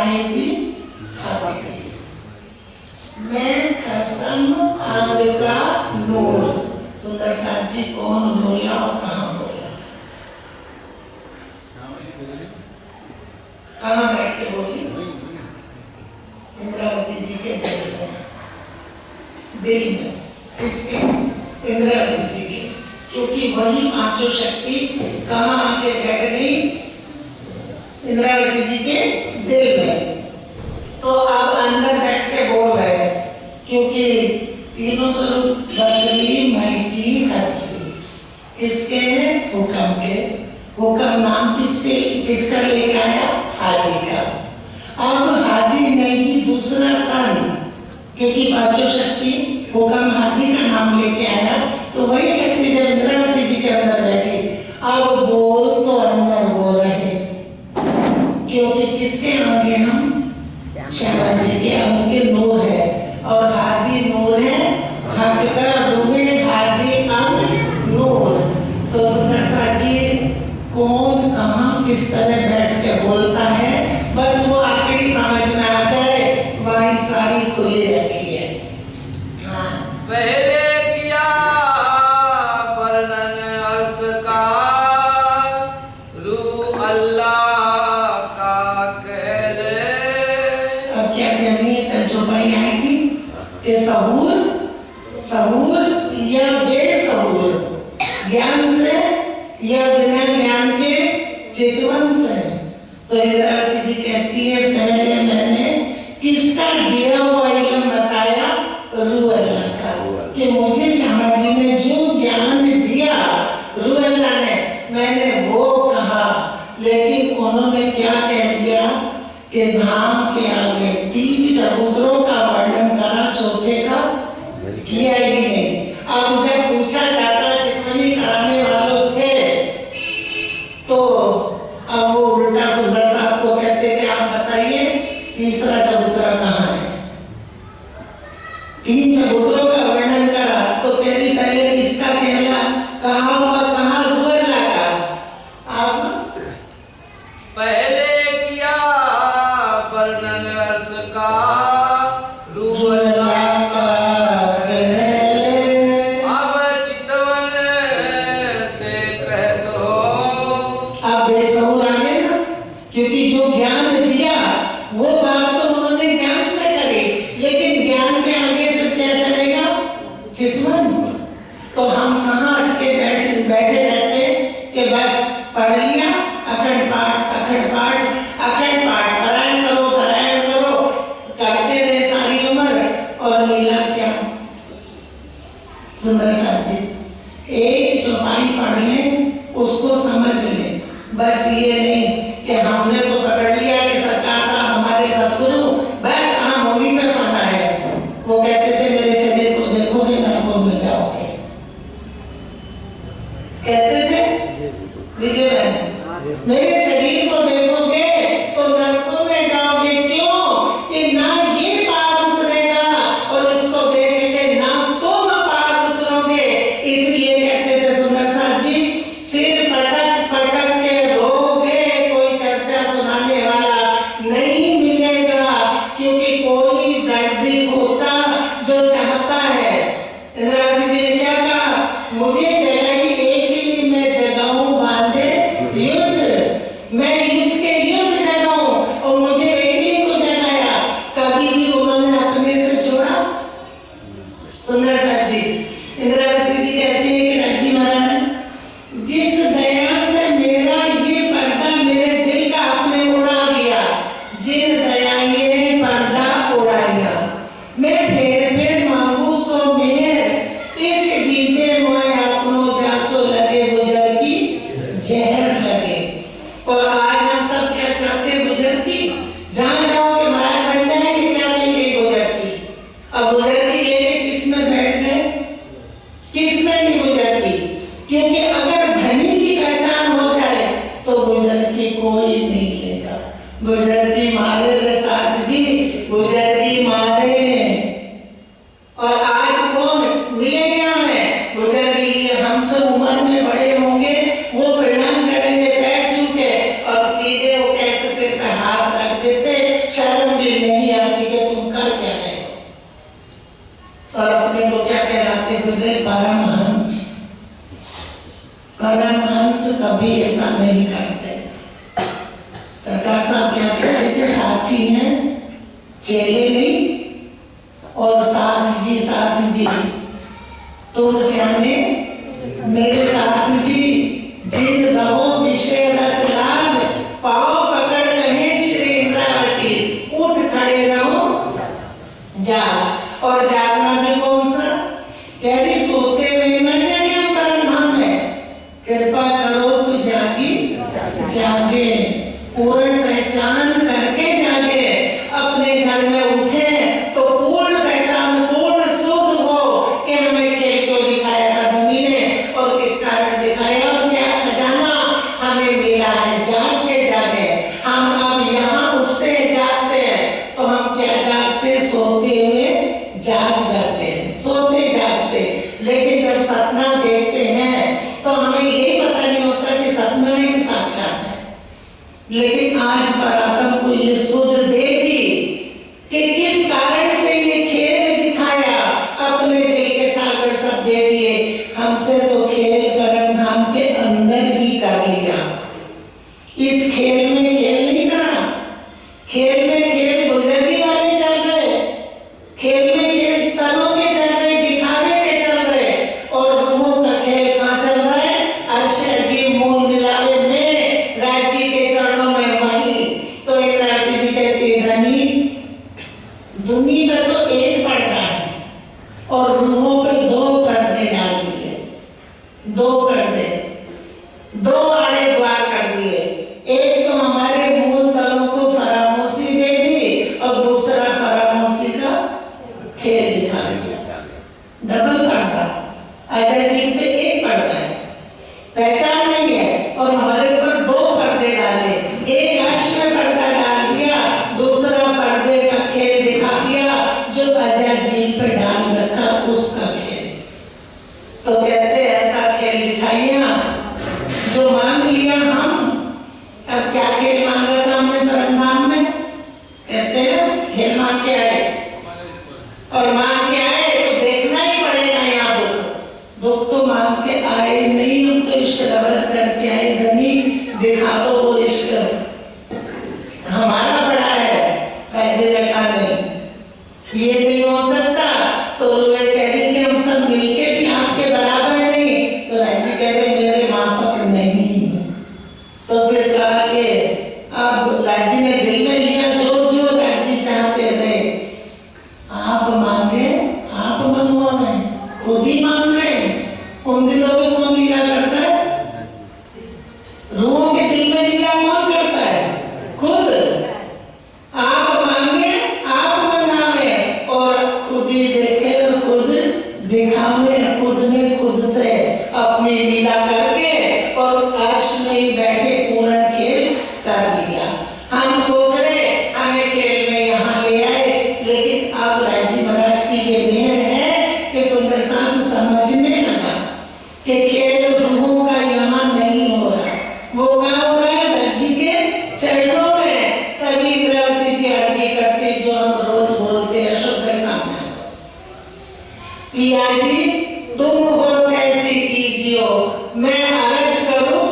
आएगी आगे। मैं कसम आग का नूर। सुंदर साथ जी कौन बोला और कहाँ बोला? कहाँ बैठ के बोली? इंद्रावती जी के दिल में। इसके इंद्रावती जी के, क्योंकि वही पांचों शक्ति कहाँ आके बैठ गई? इंद्रावती जी के दिल में। तो अब अंदर बैठ के बोल रहे हैं, क्योंकि तीनों स्वरूप बसली मैकी हकी किसके हैं? हुक्म के। हुक्म नाम किसका लेके आया? हादी का। अब हादी नहीं दूसरा तन, क्योंकि पांचों शक्ति हुक्म हादी का नाम लेके आया, तो वही शक्ति जब इंद्रावती जी के अंदर बैठी, अब बोल तो अंदर बोल रहे, क्योंकि किसके आगे? हम श्यामा जी के आगे नूर है, और हादी नूर है, हक का रूहे हादी अंग नूर। तो सुंदर जी कौन कहाँ किस तरह बैठ के बोलता है, बस वो आखिरी समझ में आ जाए, वही सारी खुली रखी है। हाँ। पहले किया वर्णन अर्श का, रूह अल्लाह का कह ले। अब क्या कहनी है? तर्जुमाई आएगी कि सहूर या बेसहूर, ज्ञान से या बिना ज्ञान के चितवन से। तो इंद्रावती जी कहती है पहले मैंने किसका दिया हुआ इल्म बताया? रूह अल्लाह का, कि मुझे श्यामा जी ने जो ज्ञान दिया रूह अल्लाह ने, मैंने वो कहा, लेकिन उन्होंने क्या कह दिया कि धाम के आगे 3 चबूतरों का वर्णन करा, चौथे का किया ही नहीं। अब जब पूछा जाता चितवनी कराने वालों से, तो अब वो उल्टा सुंदर साहब को कहते थे आप बताइए तीसरा चबूतरा कहाँ है? 3 चबूतरों का वर्णन करा, तो तेरी पहले किसका कहला कहा हुआ? कहा रूह अल्लाह का। अब पहले किया वर्णन अर्श का, रूह अल्लाह का कह ले। अब चितवन से कह दो। अब बेसहूर आ गए ना, क्योंकि जो ज्ञान दिया वो बात तो उन्होंने ज्ञान से करी, लेकिन ज्ञान के आगे फिर क्या चलेगा? चितवन। तो हम कहाँ अटके बैठे रहते कि बस पढ़ लिया, अखंड पाठ पारायण करो, करते रहे सारी उम्र, और मिला क्या? सुंदर साथ जी एक चौपाई पढ़ लें, उसको समझ लें, बस ये नहीं कि हमने तो पकड़ लिया कि सरकार साहब हमारे सदगुरु, बस हाँ मौली पे फना है। वो कहते थे मेरे शरीर को देखोगे नरकों में जाओगे, कहते थे विजय बहन, मेरे शरीर को देखोगे तो नरकों में जाओगे। क्यों? कि ना ये पार उतरेगा, और इसको देख के ना तुम पार उतरोगे। इसलिए कहते थे सुंदर साथ जी, सिर पटक पटक के रोगे, कोई चर्चा सुनाने वाला नहीं मिलेगा, क्योंकि कोई दर्दी होता जो चाहता है। इंद्रावती जी ने क्या कहा? मुझे जगाई एकली में जगाऊं बांधे युद्ध, मैं युद्ध के युद्ध जगाऊं, और मुझे एकली को जगाया। कभी भी उन्होंने अपने से जोड़ा? सुंदर साथ जी इंद्रावती जी कहती है कि रजी महाराज, जिस दया से मेरा ये पर्दा मेरे दिल का आपने उड़ा दिया, जिन दया ये पर्दा उड़ाया, मैं फेर मांगू सो मेहर, इश्क दीजिए मोए अपनों परमहंस, परमहंस कभी ऐसा नहीं करते। सरकार साहब क्या कहते थे, साथी हैं चेले नहीं, और साथ जी तुम श्यामे मेरे साथ जी, जिन रहो विषय रस लाभ, पाओ पकड़ रहे श्री इंद्रावती, उठ खड़े रहो जाग। और जागना भी कौन सा, कह रही सोते हुए न जगे परम है, कृपा करो तो जागी जागे, पूर्ण पहचान करके जागे, अपने घर में उठे तो पूर्ण पहचान पूर्ण शुद्ध हो कि हमें खेल क्यों दिखाया था धनी ने, और किस कारण दिखाया, और क्या खजाना हमें मिला है। जाग के जागे, हम अब यहाँ उठते जागते हैं तो हम क्या जागते, सोते हुए जाग जाते हैं, सोते जागते। लेकिन जब सपना देखते हैं तो हमें ये पता नहीं होता कि सपना है कि साक्षात है। लेकिन आज पराक्रम को ये सूझ दे दी कि किस कारण से ये खेल दिखाया, अपने दिल के सागर सब दे दिए, हमसे तो खेल परम धाम के अंदर ही कर लिया। इस खेल में खेल नहीं करा, खेल में खेल गुजरने वाले चल रहे, खेल में खेल तनों के चल रहे, दिखावे के चल रहे, और रूहों का खेल कहाँ चल रहा है, अर्श अजीब मूल मिलावे में राजी के चरणों में वही। तो इंद्रावती जी कहती धनी, दुनिया में तो एक पर्दा है और रूहों पे दो पर्दे डाल दिए, दो पर्दे, दो आड़े द्वार कर दिए। एक तो हमारे मूल तलों को फरामोशी दे दी, और दूसरा फरामोशी का खेल दिखा दिया। डबल पर्दा, अजय जी पे एक पर्दा है, पहचान नहीं है, और हमारे ऊपर दो पर्दे डाले, एक अर्श में पर्दा डाल दिया, दूसरा पर्दे का खेल दिखा दिया, जो अजय जी पे डाल रखा उसका खेल। तो कहते ऐसा खेल दिखाइए जो मांग लिया हम। अब क्या खेल मांगा था हमने परमधाम में, कहते हैं खेल मांग के आए, और मांग के आए तो देखना ही पड़ेगा यहाँ दुख, दुख तो मांग के आए नहीं, हम तो इश्क रवरत करके आए धनी, दिखा दो वो इश्क हमारा बड़ा है, पैसे रखा नहीं, ये नहीं हो सकता। तो वे कह रही कि हम सब मिलके भी आपके बराबर नहीं, तो राजी कह रहे मेरे माफक नहीं। तो फिर कहा कि अब राजी ने दिल में लिया जो जो राजी चाहते रहे, आप मांगे आप मनवाए, खुद ही मांग रहे। उन दिनों में कौन लीला करता है, रूहों के दिल में लीला कौन करता है, खुद। आप मांगे आप मनावे, और खुद ही देखे और खुद दिखावे, खुद ने खुद से अपनी लीला करके और अर्श में ही बैठे पूर्ण खेल कर लिया। हम सोच रहे हमें खेल में यहाँ ले आए, लेकिन अब राजी महाराज की ये मेहर है कि सुंदर शांत समझने लगा कि खेल रूहों का यहाँ नहीं हो रहा, वो कहाँ हो रहा है, राजी के चरणों में। तभी इंद्रावती जी अर्जी करती जो हम रोज बोलते हैं शुद्ध सामने, पिया जी तुम हो कैसी कीजियो, मैं अर्ज करूं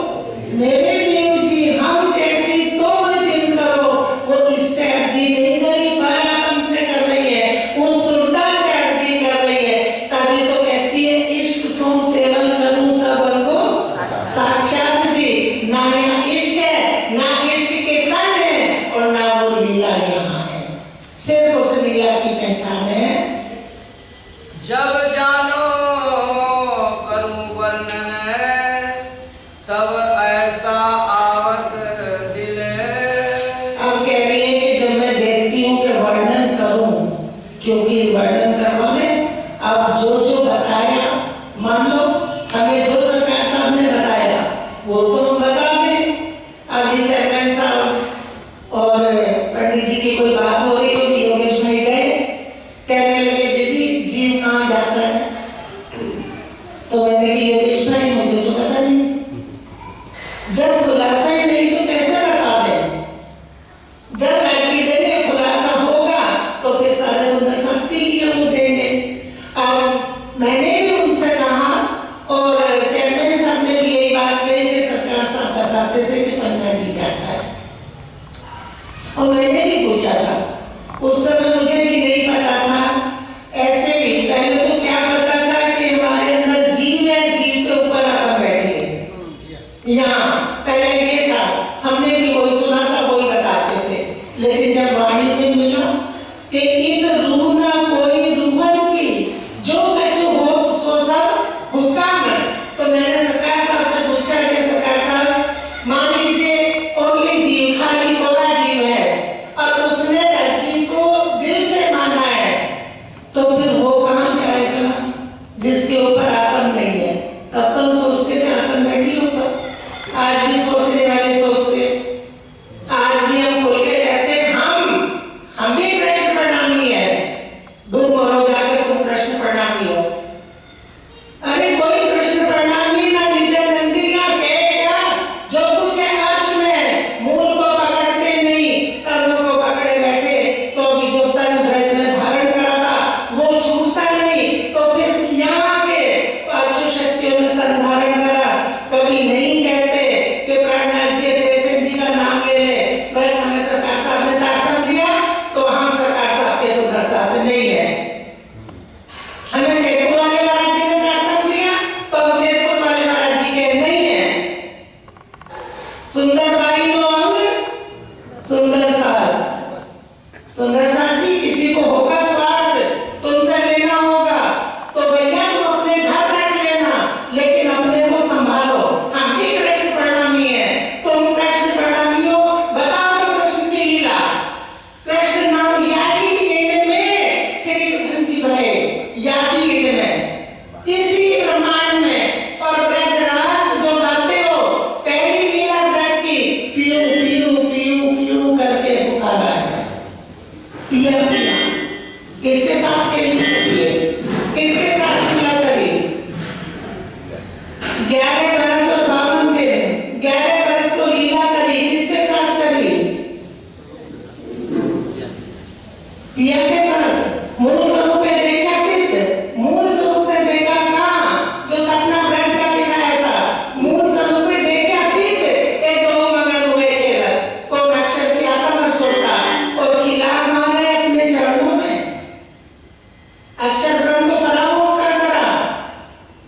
मेरे पियो जी, हम जैसी तुम जिन करो। वो इससे अर्जी नहीं करी, पराक्रम से कर रही है, वो सुरता से अर्जी कर रही है। तभी तो कहती है इश्क सो सेवन करूं सबको साक्षात जी। ना यहाँ इश्क है, ना इश्क के तन है, और ना वो लीला यहाँ है, सिर्फ उस लीला की पहचान है। जब जानो करूं वर्णन, तब ऐसा आवत दिल। अब कह रही है कि जब मैं देखती हूँ कि वर्णन करूं, क्योंकि वर्णन करवाने अब जो जो बताया, मान लो हमें जो सरकार साहब ने बताया वो तो हम बता दें। अभी चेयरमैन साहब और पंडित जी की कोई बात हो रही होगी, योगेश भाई गए, कहने लगे दीदी जीव कहाँ जाता है, तो मैंने कहा योगेश भाई मुझे तो पता नहीं, जब खुलासा ही नहीं तो कैसे बता दें। जब राजी देंगे खुलासा होगा तो फिर सारे सुंदर शक्ति की वो देंगे। और मैंने भी उनसे कहा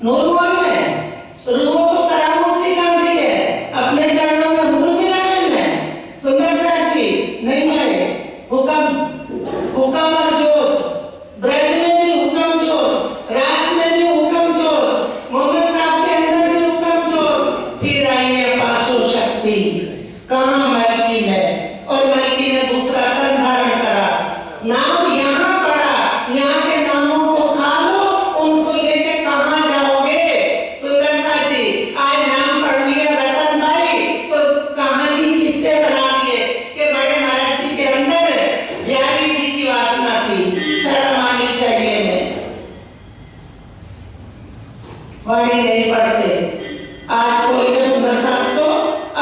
नूर में रूह को करामोशी गांधी है अपने चरणों में मूल मिलावे में सुंदर सा जी नहीं है हुक्म और जोश ब्रज में भी हुक्म जोश रास में भी हुक्म जोश मोहम्मद साहब के अंदर भी हुक्म जोश फिर आई है पांचों शक्ति कहाँ मलकी है और मलकी ने दूसरा तन धारण करा नाम यहाँ पड़ा यहाँ के नामों को खा लो उनको लेके कहाँ जाओगे सुंदर सा जी आज नाम पढ़ लिया रतन भाई तो कहानी किससे बना दिए कि बड़े महाराज जी के अंदर बिहारी जी की वासना थी शर्म आनी चाहिए मैं वाणी नहीं पढ़ते आज खोल के सुंदर साहब को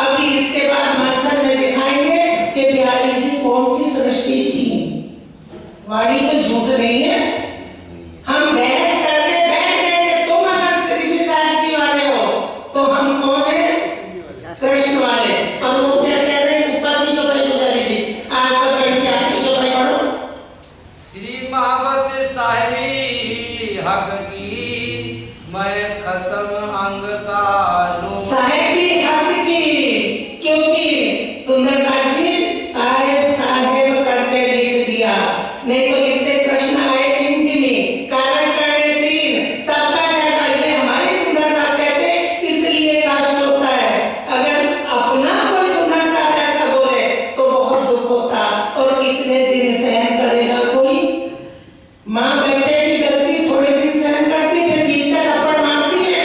अभी इसके बाद मंथन में दिखाएंगे कि बिहारी जी कौन सी सृष्टि थी वाणी तो झूठ नहीं है हम बहस करके बैठ गए कि तुम अगर श्री जी साहब जी वाले हो तो हम कौन है कृष्ण वाले और वो क्या कह रहे हैं ऊपर की चौपाई गुजारी जी आज पकड़ के आपकी चौपाई पढ़ो श्री महावत साहिबी हक की मैं कसम अंग का लूं साहेबी हक की क्योंकि सुंदरता जी साहेब करके लिख दिया नहीं तो लिखते कृष्ण आए इंजनी कागज करने तीन सबका जाकर ये हमारे सुंदर साहब कहते इसलिए कष्ट होता है अगर अपना कोई सुंदर साहब ऐसा बोले तो बहुत दुख होता और कितने दिन सहन करेगा कोई माँ बच्चे की गलती थोड़े दिन सहन करती फिर पीछे थप्पड़ मारती है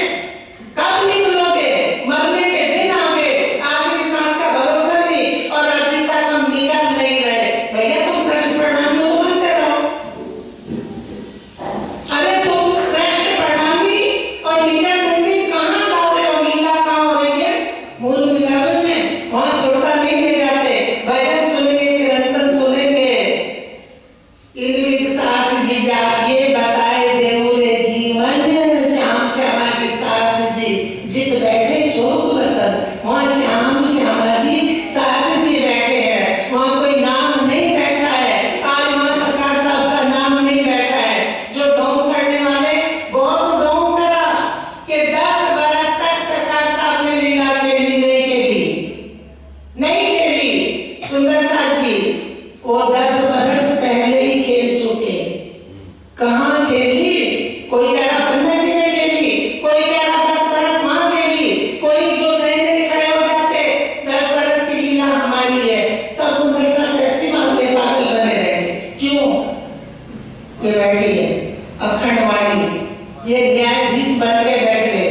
कब निकलोगे मरने के दिन आगे आखिरी सांस का भरोसा नहीं और अभी तक हम निकल नहीं रहे भैया तुम कृष्ण प्रणामी हो बनते रहो अरे तुम कृष्ण प्रणामी और नीचे कुंडी कहाँ गाओ रहे हो लीला कहाँ हो रही है मूल मिलावे में वहाँ छोड़ता नहीं ले जाते भजन सुनेंगे कीर्तन सुनेंगे इनके साथ जी जाइए बताए देवरे जीवन श्याम श्यामा के साथ जी जित बैठे चौक बर्तन वहाँ श्याम श्यामा जी साथ जी बैठे हैं वहाँ कोई नाम नहीं बैठा है आज वहाँ सरकार साहब का नाम नहीं बैठा है जो ढोंग करने वाले बहुत ढोंग करा कि 10 बरस तक सरकार साहब ने लीला खेली नहीं खेली सुंदर सा जी वो 10 बरस पहले ही खेल चुके कहाँ खेली कोई कह रहा पंडित जी ने खेली कोई कह रहा 10 बरस मां खेली कोई जो नए नए खड़े हो जाते 10 बरस की लीला हमारी है सब सुंदर सा ऐसी मामले पागल बने रहेंगे क्यों ये बैठी है अखंड वाणी ये न्यायाधीश बन के बैठ गए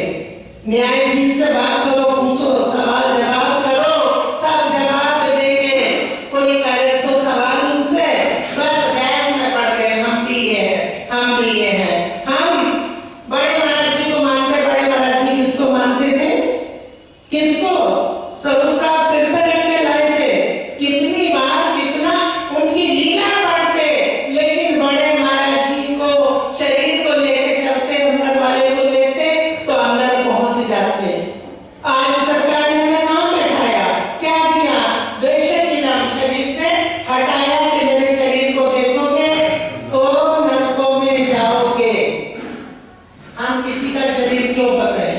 न्यायाधीश से बात करो पूछो सवाल जवाब करो सब जवाब देंगे कोई करे तो सवाल उनसे बस बहस में पड़ गए हम भी ये हैं हम बड़े महाराज जी को मानते बड़े महाराज जी किसको मानते थे किसको स्वरूप साहब सिर पर रख के लाए थे कितनी बार कितना उनकी लीला पढ़ते लेकिन बड़े महाराज जी को शरीर को लेके चलते अंदर वाले को लेते तो अंदर पहुंच जाते आज सरकार ने हमें कहाँ बैठाया क्या किया बेशक की नाम शरीर से हटाया कि मेरे शरीर को देखोगे तो नरकों में जाओगे हम किसी का शरीर क्यों पकड़े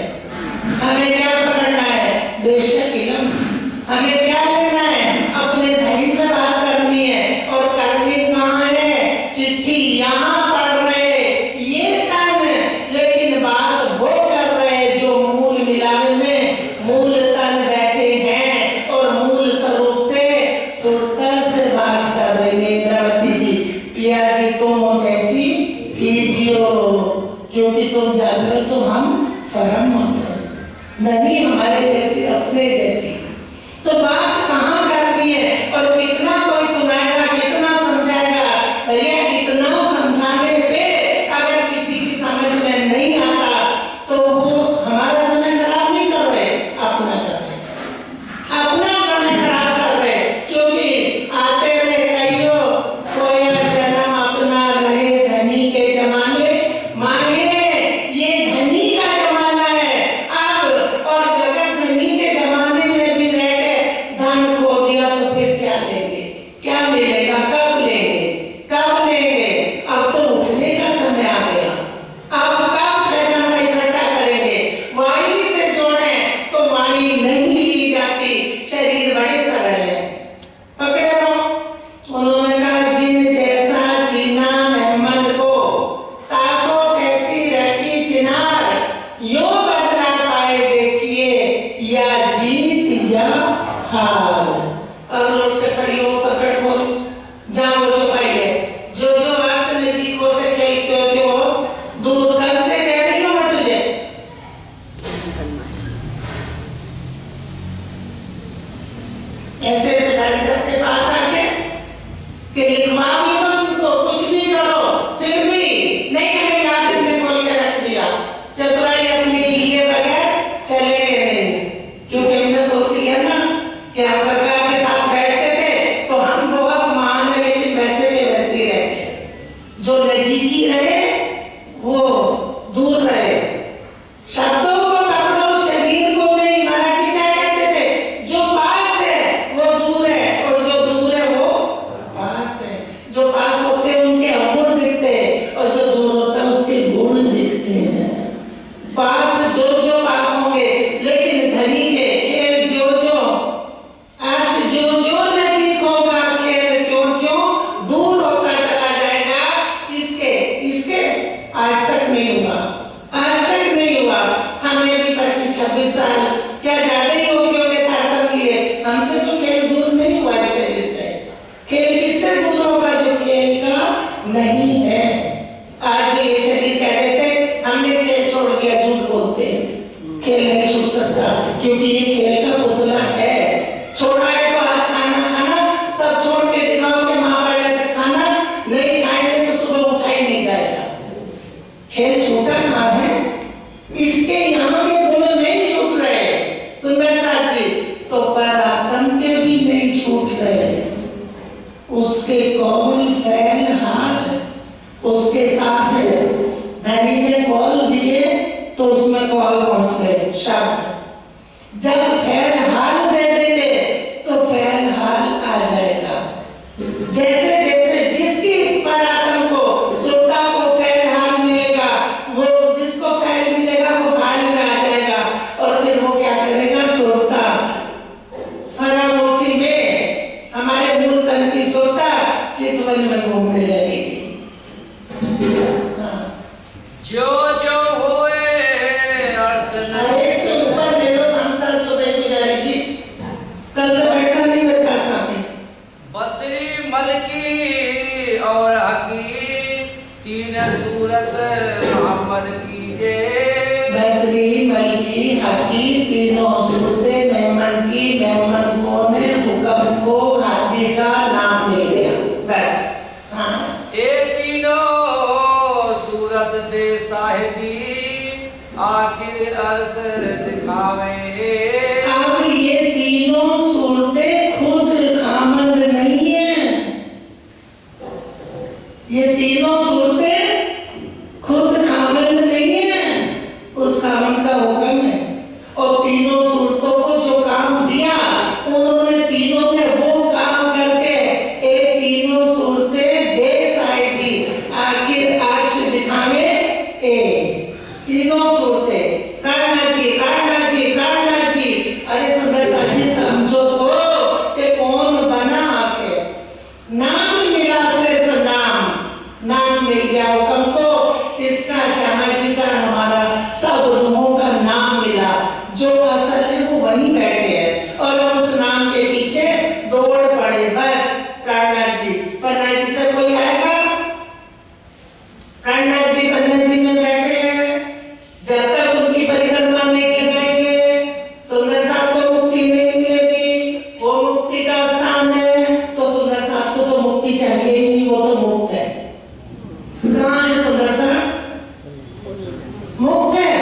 हमें क्या पकड़ना है बेशक इलम हमें क्या लेना है अपने धनी से बात करनी है और करनी कहाँ है चिट्ठी यहाँ पढ़ रहे ये तन लेकिन बात वो कर रहे जो मूल मिलावे में मूल तन बैठे हैं और मूल स्वरूप से सुरता से बात कर रहे हैं इंद्रावती जी पिया जी तुम हो कैसी कीजियो क्योंकि तुम जागृत तो हम परम हो नहीं हमारे जैसे अपने जैसी तो बात कहाँ करनी है और कितना कोई सुनाएगा कितना समझाएगा भैया इतना समझाने पे अगर किसी की समझ में नहीं आता तो वो हमारा समय खराब नहीं कर रहे अपना कर रहे अपना समय खराब कर रहे क्योंकि आते रहे कहियो कोई जन्म अपना रहे धनी के जमाने मांगे ये धनी का जमाना है अब और जगत धनी के जमाने में भी रह गए 10-20 साल क्या ज्यादा ही हो गए तारतम लिए। हमसे तो खेल दूर नहीं हुआ शरीर से। खेल किससे दूर होगा? जो खेल का नहीं है। आज ये शरीर कह रहे थे हमने खेल छोड़ दिया, झूठ बोलते हैं। खेल नहीं छूट सकता क्योंकि ये खेल का पुतला है। छोड़ा है तो आज खाना खाना सब छोड़ के दिखाओ कि माँ पहले खाना नहीं खाएंगे तो सुबह उठा ही नहीं जाएगा। खेल छूटा कहाँ है? इसके यहाँ के गुण नहीं छूट रहे सुंदर साथ जी, तो परात्म के भी नहीं छूट रहे। उसके कौल फैल हाल उसके साथ है। धनी ने कौल दिए तो उसमें कौल पहुंच गए शब्द। जब फैल हाल दे देंगे तो फैल हाल आ जाएगा। जैसे जैसे जिसकी परात्म को श्रोता को फैल हाल मिलेगा, वो जिसको फैल मिलेगा वो हाल में आ जाएगा। और फिर वो क्या करेगा? श्रोता फरामोशी में हमारे मूल तन की श्रोता चितवन में घूमने लगेगी। जो जो हुए इसके ऊपर ले लो 5 साल सुबह गुजारे जी। कल से बैठा नहीं मेरे पास में। बसरी मलकी और हकीम तीन सूरत मोहम्मद की जय। बसरी मलकी हकीम तीनों सूरतें मेमन की। मेमन को ने हुक्म को हाथी का नाम ले लिया बस। हाँ ये तीनों सूरत दे साहिदी आखिर अर्थ दिखावे। अब ये तीनों सूरतें खुद खामंद नहीं है। ये तीनों सूरतें खुद खामंद नहीं है, उस खामंद का हुक्म है। और तीनों सूरतों को जो काम दिया उन्होंने तीनों ने वो काम करके ये तीनों सूरतें दे साहिदी आखिर अर्श दिखावे। तीनों सूरतें प्राणनाथ जी प्राणनाथ जी प्राणनाथ जी। अरे सुंदर साथ जी समझो तो कि कौन बना आके नाम मिला, सिर्फ नाम मिल गया हुक्म को। इसका श्यामा जी का हमारा सब रूहों का नाम मिला। जो असल है वो वहीं बैठे हैं और उस नाम के पीछे दौड़ पड़े बस। प्राणनाथ जी पन्ना जी से कोई आएगा? प्राणनाथ जी पन्ना जी में बैठे हैं। जब तक उनकी परिक्रमा नहीं लगाएंगे सुंदर साथ को मुक्ति नहीं मिलेगी। वो मुक्ति का स्थान है तो सुंदर साथ को तो मुक्ति चाहिए ही नहीं, वो तो मुक्त है। कहाँ है सुंदर साथ? मुक्त है।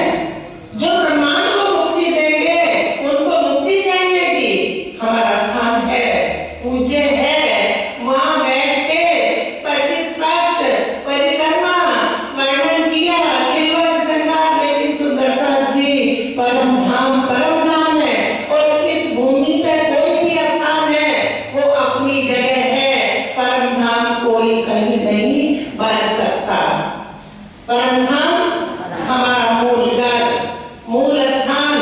जो ब्रह्मांड को मुक्ति देंगे उनको मुक्ति चाहिएगी। हमारा स्थान है, पूज्य है। वहां बैठ के 25 पक्ष परिक्रमा वर्णन किया, खिलवन श्रृंगार। लेकिन सुंदर साथ जी परम धाम है और इस भूमि पे कोई भी स्थान है वो अपनी जगह है। परम धाम कोई कहीं नहीं बन सकता। परम धाम हमारा मूल घर, मूल स्थान,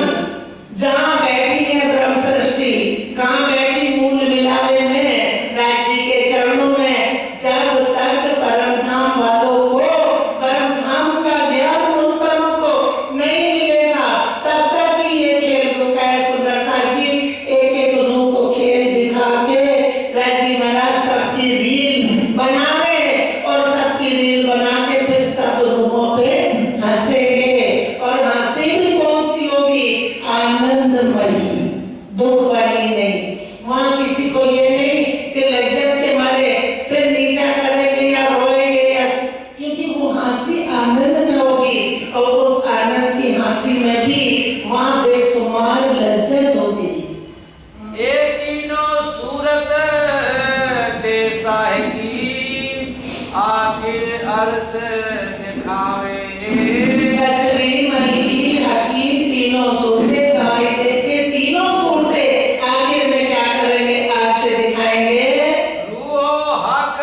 जहाँ बैठी है ब्रह्म सृष्टि। कहाँ बैठी? मूल मिलावे में, राजी के चरणों में। जब तक परम धाम वालों को परम धाम का ज्ञान उत्तम को नहीं मिलेगा तब तक ही ये खेल रुका है। सुंदर साथ जी एक एक रूह को खेल दिखा के राजी महाराज सबकी रील बनावे और सबकी रील बना के फिर सब रूहों पे हंसेंगे। और हंसी भी कौन सी होगी? आनंदमयी, दुख वाली नहीं। वहां किसी को ये नहीं कि लज्जत के मारे सिर नीचा करेंगे या रोएंगे या, क्योंकि वो हंसी आनंद में होगी। और उस आनंद की हंसी में भी वहां बेशुमार लज्जत होगी। ये तीनों सूरत दे साहिदी आखिर अर्थ दिखावे। बसरी मलकी हकीम तीनों सूरतें गाए देके तीनों सूरतें आखिर में क्या करेंगे? अर्श दिखाएंगे। रूहो हक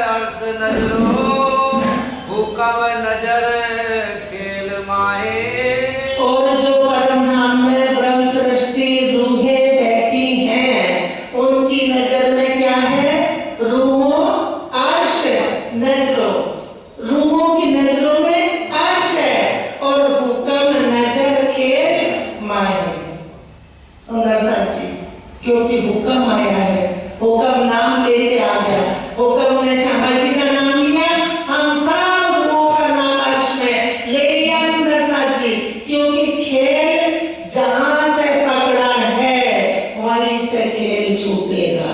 अर्थ नजरो हुक्म नजर खेल माहे। क्योंकि हुक्म आया है, हुक्म नाम लेके आ गया, हुक्म ने श्यामा जी का नाम लिया, हम सब लोगों का नाम अर्श में ले लिया सुंदरनाथ जी, क्योंकि खेल जहां से पकड़ा है वहीं से खेल छूटेगा।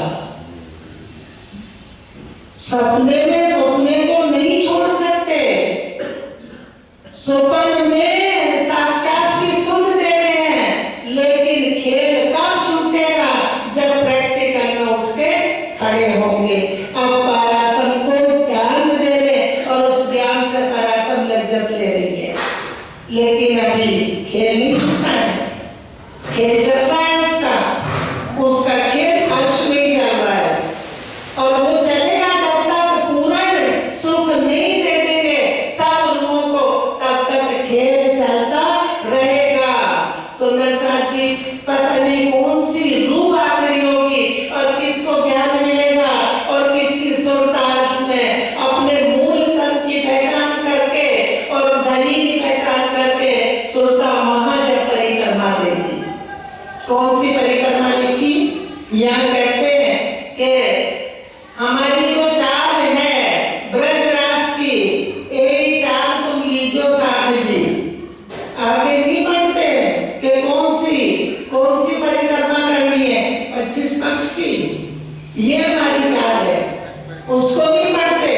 सपने में सपने को नहीं छोड़ सकते, स्वप्न में साक्षात की सुध दे रहे हैं, लेकिन खेल कब छूटेगा? जब प्रैक्टिकल में उठ के खड़े होंगे। अब पराक्रम को ज्ञान दे रहे और उस ज्ञान से पराक्रम लज्जत ले रही है, लेकिन अभी खेल नहीं छूटा है, खेल चल रहा है उसका खेल अर्श में ही चल रहा है, और वो चलेगा जब तक पूर्ण सुख नहीं दे देंगे सब लोगों को, तब तक खेल चलता रहेगा। सुंदर साथ जी, पता नहीं कौन सी रूह आ गई होगी और किसको ज्ञान मिलेगा और किसकी सुरताश में अपने मूल तत्व की पहचान करके और धनी की पहचान करके सुरता महाजप परिक्रमा देगी। कौन सी परिक्रमा लिखी? यहाँ कहते हैं कि हमारी जो चाल है ब्रजराज की, यही चाल तुम लीजो साथ जी। आगे नहीं बढ़ते कि कौन सी परिक्रमा करनी है, 25 पक्ष की, ये हमारी चाल है। उसको नहीं बढ़ते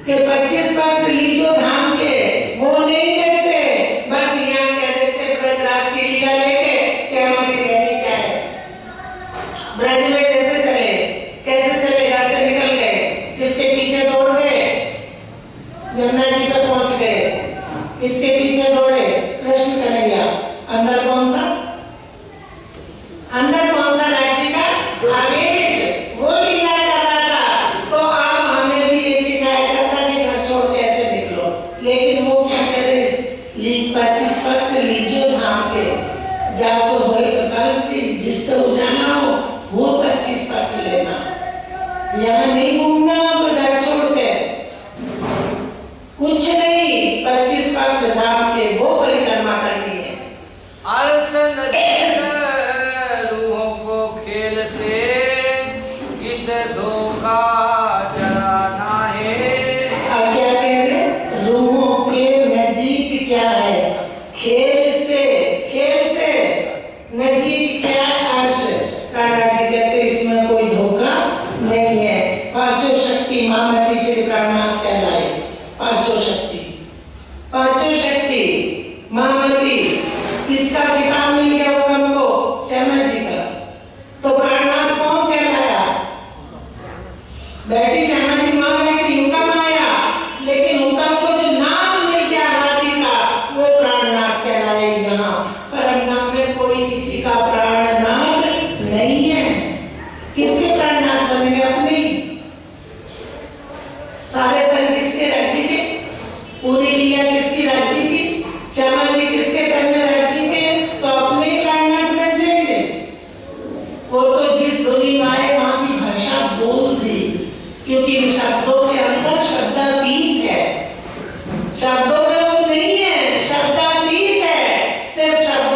कि 25 पक्ष लीजो धाम के, वो नहीं लेते, बस यहाँ कह देते ब्रजराज की लीला लेके कि हमारी गति क्या है। ब्रज में कैसे चले, घर से निकल गए, किसके पीछे दौड़ गए? यमुना जी पे पहुंच गए, किसके पीछे दौड़े? कृष्ण कन्हैया। अंदर कौन था? राज्य का आवेश, वो लीला कर रहा था। तो अब हमें भी ये सिखाया जाता कि घर छोड़ कैसे निकलो, लेकिन वो क्या करे? 25 पक्ष लीजिए धाम के, जासो होए प्रकाश से, जिससे उजाला हो वो 25 पक्ष लेना। यहाँ नहीं घूमना अब घर छोड़ के, कुछ नहीं, 25 पक्ष धाम के वो परिक्रमा करनी है। अर्थ नजीक रूहों को खेल से इत धोखा जरा ना है। अब क्या कह रहे? रूहों के नजीक क्या है? खेल से नजीक क्या? अर्श। कान्हा जी कहते इसमें कोई धोखा नहीं है। पांचों शक्ति मामती श्री प्राणनाथ कहलाए। पांचों शक्ति मामती, किसका खिताब मिल गया हुक्म को? श्यामा जी का। तो प्राणनाथ कौन कहलाया? बैठी श्यामा जी मां बैठी, हुक्म आया, लेकिन हुक्म को जो नाम मिल गया हाथी का, वो प्राणनाथ कहलाए। यहाँ परम में कोई किसी का प्राणनाथ नहीं है। किसके प्राणनाथ बनेंगे? अपने। सारे तन किसके? राज्य के। पूरी लीला किसकी? राज्य की। श्यामा जी किसके तन राज्य के? तो अपने ही प्राणनाथ बन जाएंगे। वो तो जिस धुनी में आए वहां की भाषा बोल दी, क्योंकि इन शब्दों के अंदर शब्दातीत है। शब्दों में वो नहीं है, शब्दातीत है, सिर्फ शब्द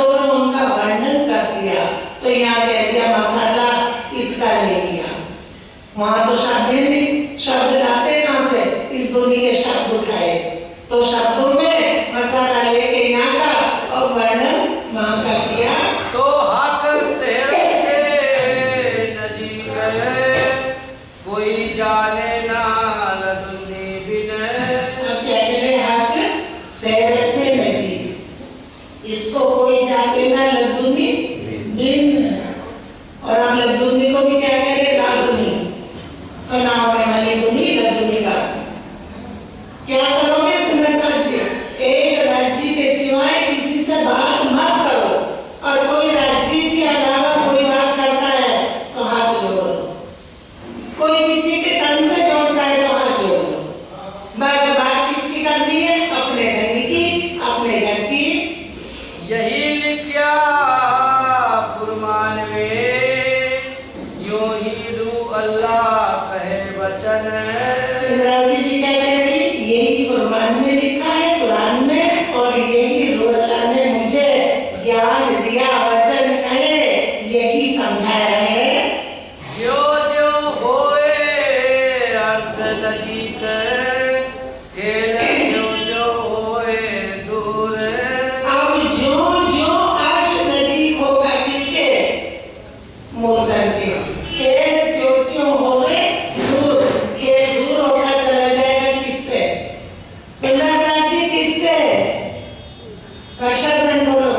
हर्षवर्धन बोलो,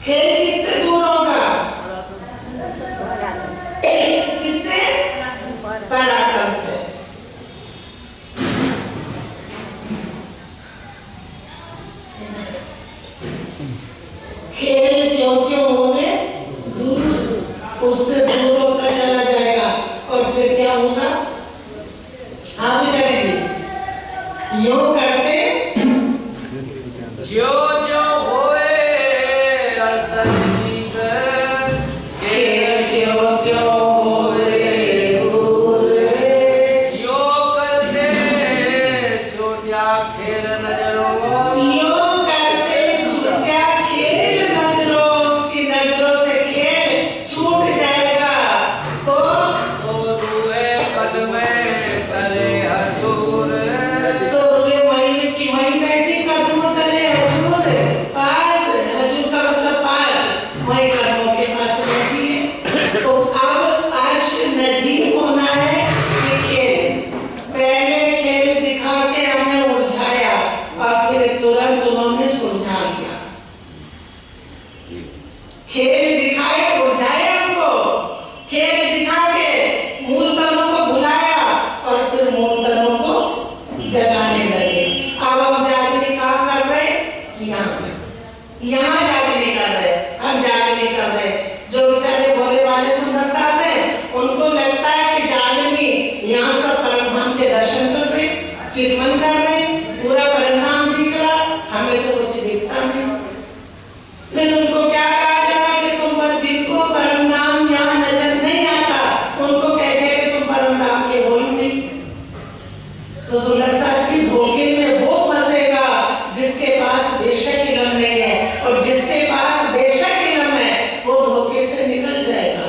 खेल किससे दूर होगा? किससे? पराक्रम से। खेल क्यों क्यों होंगे दूर, उससे दूर होता चला जाएगा और फिर क्या होगा? आप भी जाएंगे योग करते जो जो होए अर्सनीक खेल क्यों क्यों होए दूर, योग करते छोटिया खेल नजरों योग करते छूटा खेल नजरों, उसकी नजरों से खेल छूट जाएगा तो रुए कदमे तले हजूर तो वे वहीं की वहीं बैठी कदमों तले हजूर पास, हजूर का मतलब पास, वहीं कदमों के पास बैठी है। तो अब अर्श नजीब होना है कि खेल, पहले खेल दिखा के हमें उलझाया और फिर तुरंत उन्होंने सुलझा दिया। खेल दिखाए उलझाया हमको, खेल दिखा के मूल तनों को भुलाया और फिर मूल तनों को जगाने लगे। अब हम जागने कहाँ कर रहे? यहाँ जागने कर रहे, हम जागने कर रहे। जो बेचारे भोले वाले सुंदर साथ हैं, उनको लगता है कि जागनी यहाँ सब परमधाम के दर्शन कर रहे, चिंतन कर रहे, पूरा परमधाम दिख रहा, हमें तो कुछ दिखता नहीं। फिर उनको क्या कहा जा रहा कि तुम पर जिनको परमधाम यहाँ नजर नहीं आता, उनको कहते कि तुम परमधाम के हो ही नहीं। तो सुंदर साथ जी धोखे में वो फंसेगा जिसके पास बेशक इल्म नहीं है, और जिसके पास बेशक इल्म है वो धोखे से निकल जाएगा।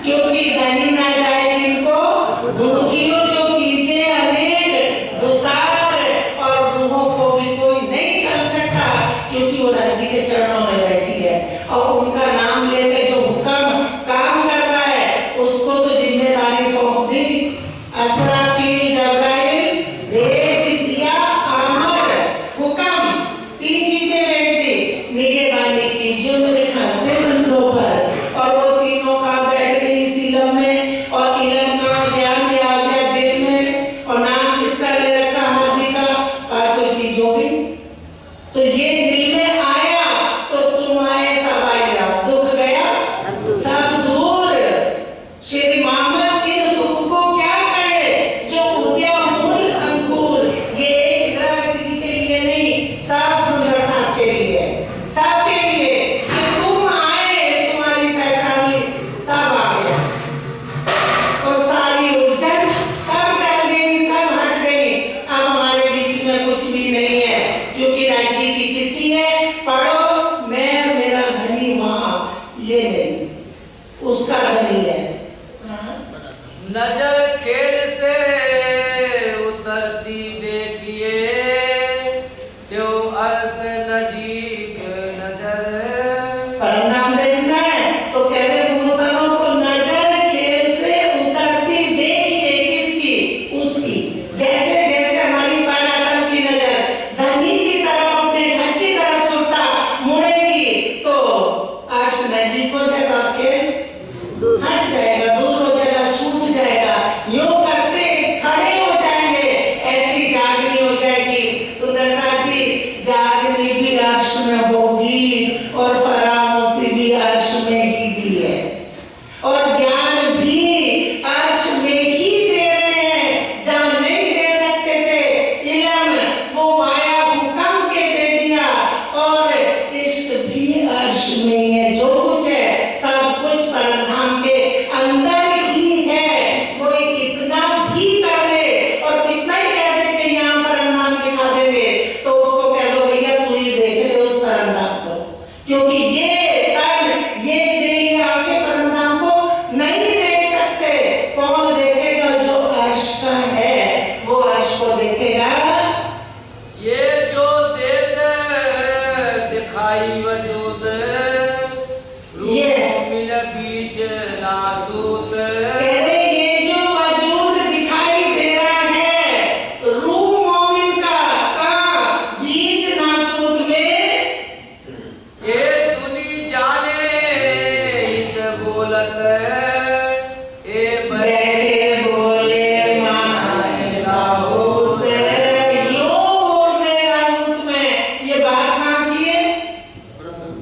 क्योंकि धनी ना जाए इनको धोखियों जो कीजिए अनेक दुतार, और रूहों को भी कोई नहीं चल सकता क्योंकि वो राजी के चरणों में बैठी है और उनका नाम लेकर जो हुक्म काम कर रहा है उसको तो जिम्मेदारी सौंप दी। असराफील जब्राइल भेज दिया आमर हुक्म, तीन चीजें भेज दी, निगहबानी की जो मेरे खासे बंदों पर, और वो तीनों का बैठ गई इस इल्म में, और इल्म का ज्ञान भी आ गया दिल में, और नाम किसका ले रखा? हाथी का, पांचों चीजों भी। तो ये दिल में आया तो तुम आए सब आया, दुख गया सब दूर। श्री मोहम्मद इन सुख को क्या कहे जो उद्या मूल अंकुर, ये एक द्रविड़ जी के लिए नहीं, सब सुंदर साथ के लिए, सबके लिए कि तुम आए, तुम्हारी पहचानी सब आ गया और सारी उलझन सब टल गई, सब हट गई। अब हमारे बीच में कुछ भी नहीं है क्योंकि राज्य की चिट्ठी है, पढ़ो मैं और मेरा धनी वहां, ये नहीं उसका धनी है। नजर खेल से उतरती देखिए त्यो अर्थ नजीक नजर परिणाम देखना है तो कह रहे मूर्तनों को नजर खेल से उतरती देखिए, किसकी? उसकी। जैसे जैसे हमारी पराक्रम की नजर धनी की तरफ, अपने घर की तरफ सुनता मुड़ेगी तो अर्श नजीक हो जाएगा, खेल हट जाएगा, दूर हो जाएगा, छूट जाएगा, योग करते खड़े हो जाएंगे, ऐसी जागनी हो जाएगी। सुंदर साथ जी जागनी भी अर्श में होगी और फरामोशी भी अर्श में ही दी है, और ज्ञान भी अर्श में ही दे रहे हैं। जहाँ नहीं दे सकते थे इल्म, वो माया हुक्म के दे दिया, और इश्क भी अर्श में ही है। जो कुछ है सब कुछ परमधाम के अंदर ही है। कोई कितना भी कर ले और कितना ही कह दे कि यहाँ परमधाम दिखा देंगे, तो उसको कह दो भैया तू ही देख ले उस परमधाम को, क्योंकि ये तन ये दिल ये आंखें परमधाम को नहीं देख सकते। कौन देखेगा? जो अर्श का है वो अर्श को देखेगा। ये जो देते दिखाई वजूद ये मिल बीच नासूत कहते ये जो वजूद दिखाई दे रहा है रूह मोमिन का बीच नासूत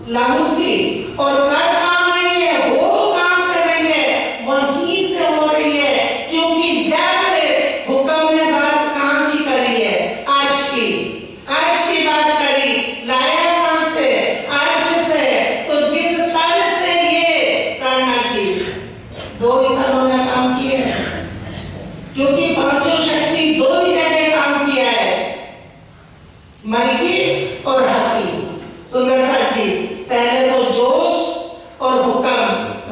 लाहुत की, और कर काम रही है, वो कहां से रही है? वहीं से हो रही है, क्योंकि जब हुक्म ने बात कहां की करी है? अर्श की बात करी, लाया कहां से? अर्श से। तो जिस तन से ये करना की, दो ही तनों ने काम किए हैं, क्योंकि पांचों शक्ति दो ही जगह काम किया है, मलकी और हकी। सुंदर साथ जी, पहले तो जोश और हुक्म,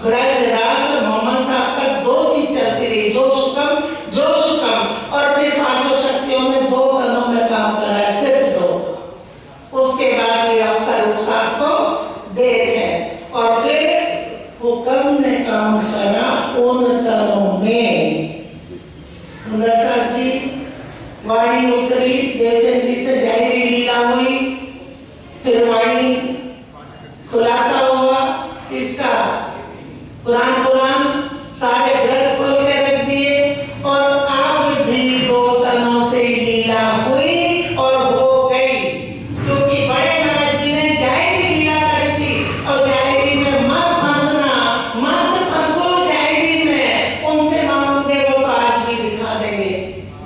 ब्रज रास और मोहम्मद साहब तक दो चीज चलती रही, जोश हुक्म, और फिर पांचों शक्तियों ने दो तनों में काम करा, सिर्फ दो। उसके बाद ये अवसर उत्साह को देखें, और फिर हुक्म ने काम करा उन तनों में। सुंदर साथ जी, वाणी उतरी, देवचंद जी से जाहिरी लीला हुई, फिर वाणी खुलासा हुआ इसका, कुरान सारे ग्रंथ खोल के रख दिए, और अब भी दो तनों से लीला हुई और हो गई, क्योंकि बड़े महाराज जी ने जाहिरी लीला करी थी, और जाहिरी में मत फंसो जाहिरी में, उनसे मांगोगे वो तो आज भी दिखा देंगे।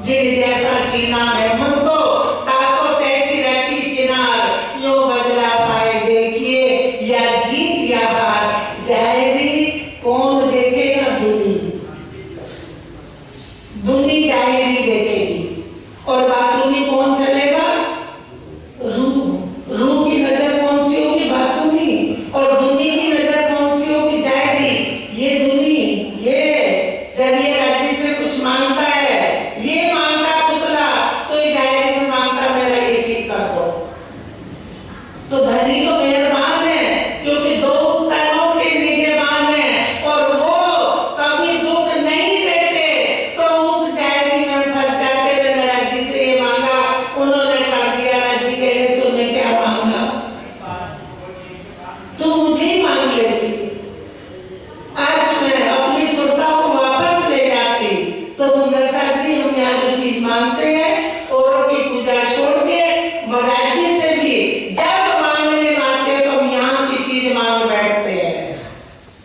जिन जैसा जीना महमूद को, तासो तैसी रखी चिनार, यो बदला पाए देखिए, या जीत या हार, जाहिरी कौन देखेगा? दुनी जाहिरी देखेगी, और बातूनी कौन चलेगा? रूह की नजर कौन सी होगी? बातूनी। और दुनी की नजर कौन सी होगी? जाहिरी। ये दुनी, ये जब ये राज्य से कुछ मांगता है, ये मांगता पुतला, तो ये जाहिरी में मांगता मेरा ये ठीक कर दो। तो धनी तो मेहरबान है, क्योंकि दो तनों के निगहबान है, और वो कभी दुख नहीं देते, तो उस जाहिरी में फंस जाते। मैंने राज्य से ये मांगा, उन्होंने कर दिया, राज्य के लिए तुमने क्या मांगा? तू मुझे ही मांग लेती, आज मैं अपनी सुरता को वापस ले जाती। तो सुंदर साथ जी, हम यहाँ जो चीज मांगते हैं, औरों की पूजा छोड़ के महाराज जी से भी जब मांगने आते हैं, तो हम यहाँ की चीज मांग बैठते हैं,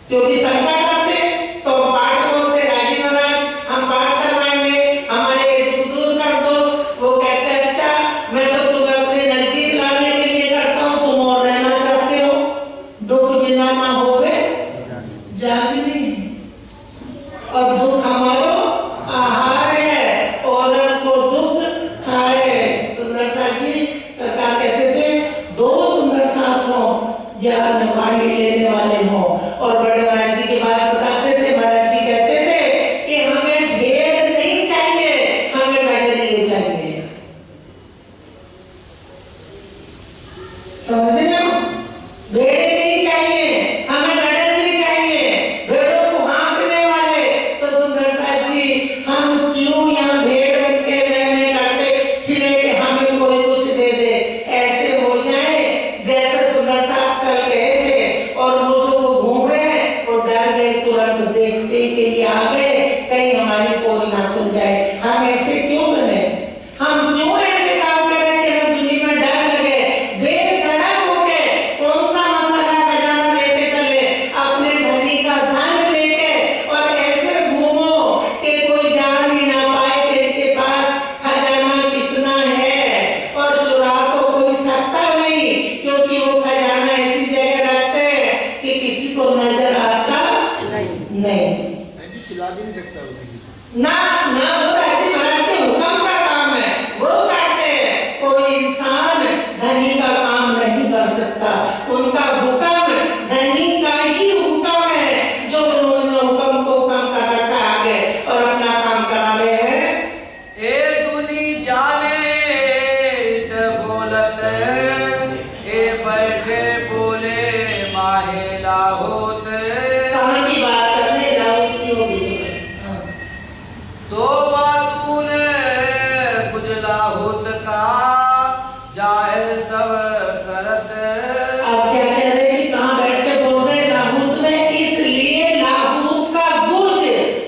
क्योंकि संकट आते तो पाठ बोलते, राजी महाराज हम पाठ करवाएंगे, हमारे ये दुख दूर कर दो। वो कहते हैं अच्छा, मैं तो तुम्हें अपने नजदीक लाने के लिए करता हूँ, तुम और रहना चाहते हो, दुख बिना ना होवे जागनी, और दुख हमारो आहार है, औरत को दुख आए। सुंदर साथ जी, सरकार कहते थे दो सुंदर साथ हो, या वाणी लेने वाले हो। और बड़े महाराज जी की बात बताते थे, महाराज जी कहते थे कि हमें भेड़ नहीं चाहिए, हमें गडरिये चाहिए। समझ रहे हो? भेड़े नहीं चाहिए, हमें गडरिये चाहिए, भेड़ों को हाँकने वाले। तो सुंदर साथ जी, हम क्यों यहाँ भेड़ बन के रहने करते फिरे कि हमें कोई कुछ दे दे? ऐसे हो जाए जैसे सुंदर साथ कल गए थे, और वो जो वो घूम रहे हैं, वो डर गए, तुरंत देखते ही कि ये आ गए, कहीं हमारी पोल ना खुल जाए। हम ऐसे क्यों बने? हम क्यों ऐसे काम करें कि हमें दुनिया में डर लगे? बेधड़क होके कौन सा मसाला खजाना लेके चले, अपने धनी का धन लेके, और ऐसे घूमो कि कोई जान ही ना पाए कि इनके पास खजाना कितना है, और चुरा तो कोई सकता नहीं, क्योंकि वो खजाना ऐसी जगह रखते हैं कि किसी को नजर आता नहीं। ना ना, वो राजी महाराज के हुक्म का काम है, वो करते हैं। कोई इंसान धनी का काम नहीं कर सकता, उनका हुक्म धनी का ही हुक्म है, जो उन्होंने हुक्म को काम कर रखा आगे, और अपना काम करा रहे हैं। ए दुनी जाने ते बोलत, ए बैठे बोले माहे लाहोत। कहाँ की बात कर रहे हैं? लाहौर की होगी। तो बातून कुछ लाहुत का जाहिर सब करत। आप क्या कह रहे हैं कि कहाँ बैठ के बोल रहे हैं? लाहौर में, इसलिए लाहौर का गुज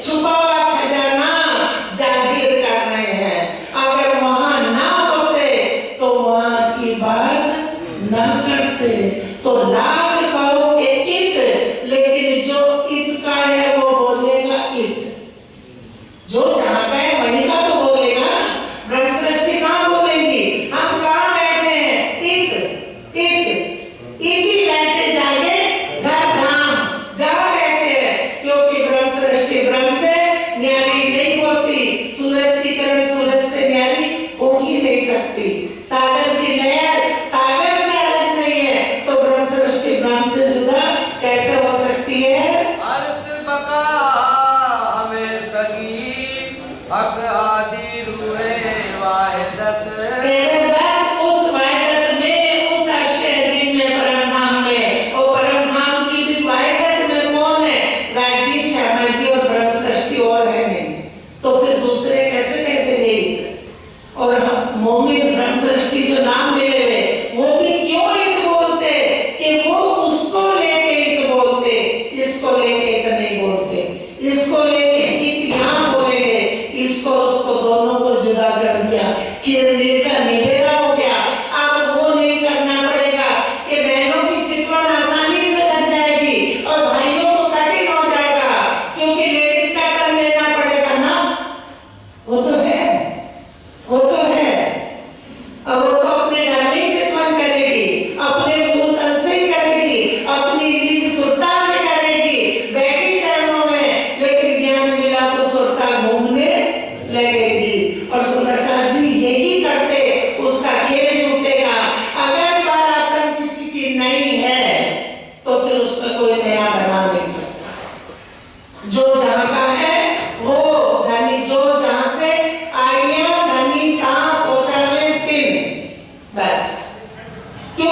छुपा हुआ खजाना जाहिर कर रहे हैं। अगर वहां ना होते तो वहां की बात न करते, तो लाख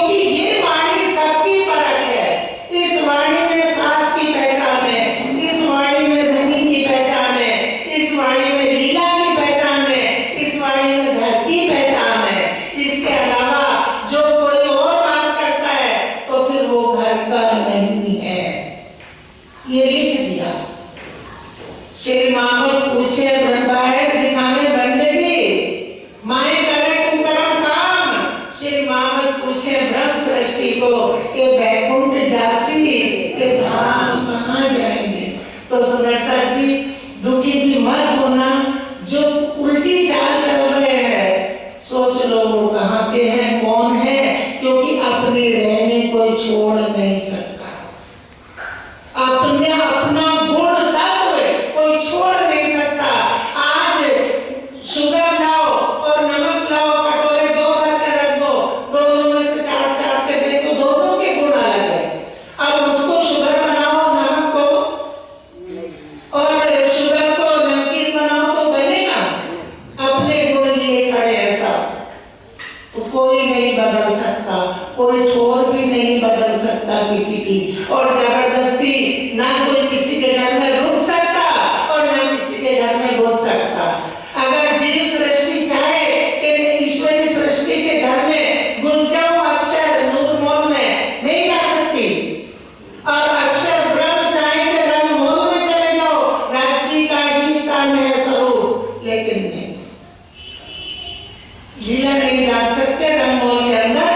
क्योंकि ये वाणी सबकी परख है। इस वाणी में साथ की पहचान है, इस वाणी में धनी की पहचान है, इस वाणी में लीला की पहचान है, इस वाणी में घर की पहचान है। इसके अलावा जो कोई और बात करता है तो फिर वो घर का नहीं है। ये लिख दिया। श्री मामूद पूछे ब्रह्मांड दिखावे बंदगी, माए करे कुकर्म काम। श्री मामूद पूछे ब्रह्म सृष्टि को, ये बैकुंठ जासी, ये धाम कहाँ जाएंगे? तो सुदर्शन जी दुखी भी मत होना, जो उल्टी चाल चल रहे हैं सोच लो वो कहाँ पे है, कौन है, क्योंकि अपने रहने कोई छोड़ नहीं सकता। अपने अपना गुण तत्व कोई छोड़ नहीं सकता। आज शुगर लाओ और नमक लाओ, कटोरे दो भर के रख दो, दोनों में से चाट चाट के देखो, दोनों के गुण अलग है। अब उसको शुगर बनाओ नमक को, और शुगर को नमकीन बनाओ तो बनेगा? अपने गुण लिए खड़े हैं सब, तो कोई नहीं बदल सकता, कोई ठोर भी नहीं बदल सकता किसी की। और जबरदस्ती ना कोई किसी के घर में रुक सकता और ना किसी के घर में घुस सकता। अगर जीव सृष्टि चाहे कि मैं ईश्वरी सृष्टि के घर में घुस जाऊं अक्षर नूर मोल में, नहीं जा सकती। और अक्षर ब्रह्म चाहे कि रंग मोल में चले जाओ, राज्य का गीता में स्वरूप, लेकिन नहीं, लीला नहीं जा सकते, रंग मोल के अंदर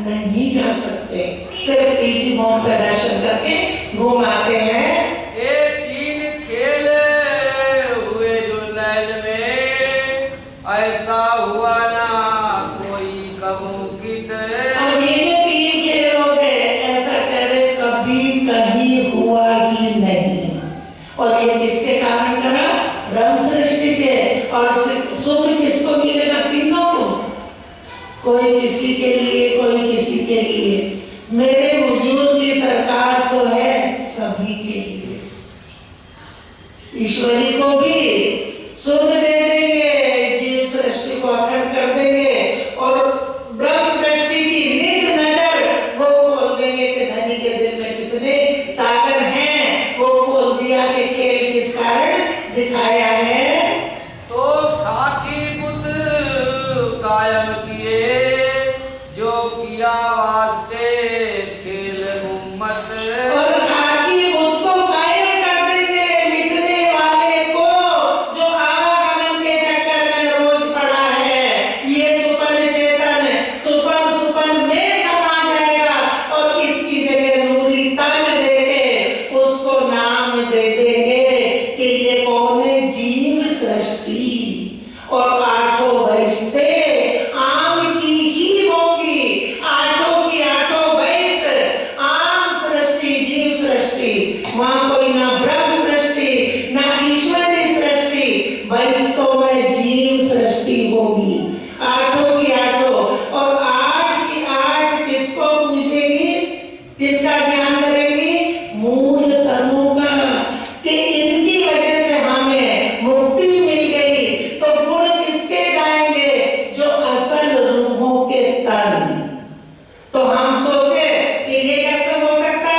नहीं जा सकते। सिर्फ तीजी मोम पे दर्शन करके घुमाते हैं। ये तीन खेल हुए जो नैन में, ऐसा हुआ ना कोई कबू कित। और ये जो तीन खेल हो गए, ऐसा करे कभी कहीं हुआ ही नहीं। और ये किसके कारण करा? ब्रह्म सृष्टि के। और सुख किसको मिलेगा? तीनों को। कोई किसी के लिए, कोई किसी के लिए। मेरे हुजूर की सरकार तो है सभी के लिए। ईश्वरी को भी सुख दे देंगे, जीव सृष्टि को अखंड कर देंगे, और ब्रह्म सृष्टि की निज नजर वो खोल देंगे कि धनी के दिल में कितने सागर हैं, वो खोल दिया कि खेल किस कारण दिखाया है। तो खाकी बुत कायम किए, जो किया वास्ते खेल उम्मत। और खाकी बुत को कायम कर देंगे, मिटने वाले को जो आवागमन के चक्कर में रोज पड़ा है। ये सुपन चेतन सुपन सुपन में समा जाएगा, और इसकी जगह नूरी तन देके उसको नाम दे देंगे कि ये कौन है? जीव सृष्टि। और आठों बहिष्ते आम की ही होगी, आठों की आठों बहिष्ट, आम सृष्टि जीव सृष्टि। वहां कोई ना ब्रह्म सृष्टि ना ईश्वरी सृष्टि, बहिष्टों में जीव सृष्टि होगी, आठों की आठों। और आठ की आठ किसको पूछेगी, किसका ध्यान करेगी? मूल तनु का, कि इनकी वजह से हमें मुक्ति मिल गई। तो गुण किसके गाएंगे? जो असल रूहों के तन। तो हम सोचे कि ये कैसे हो सकता?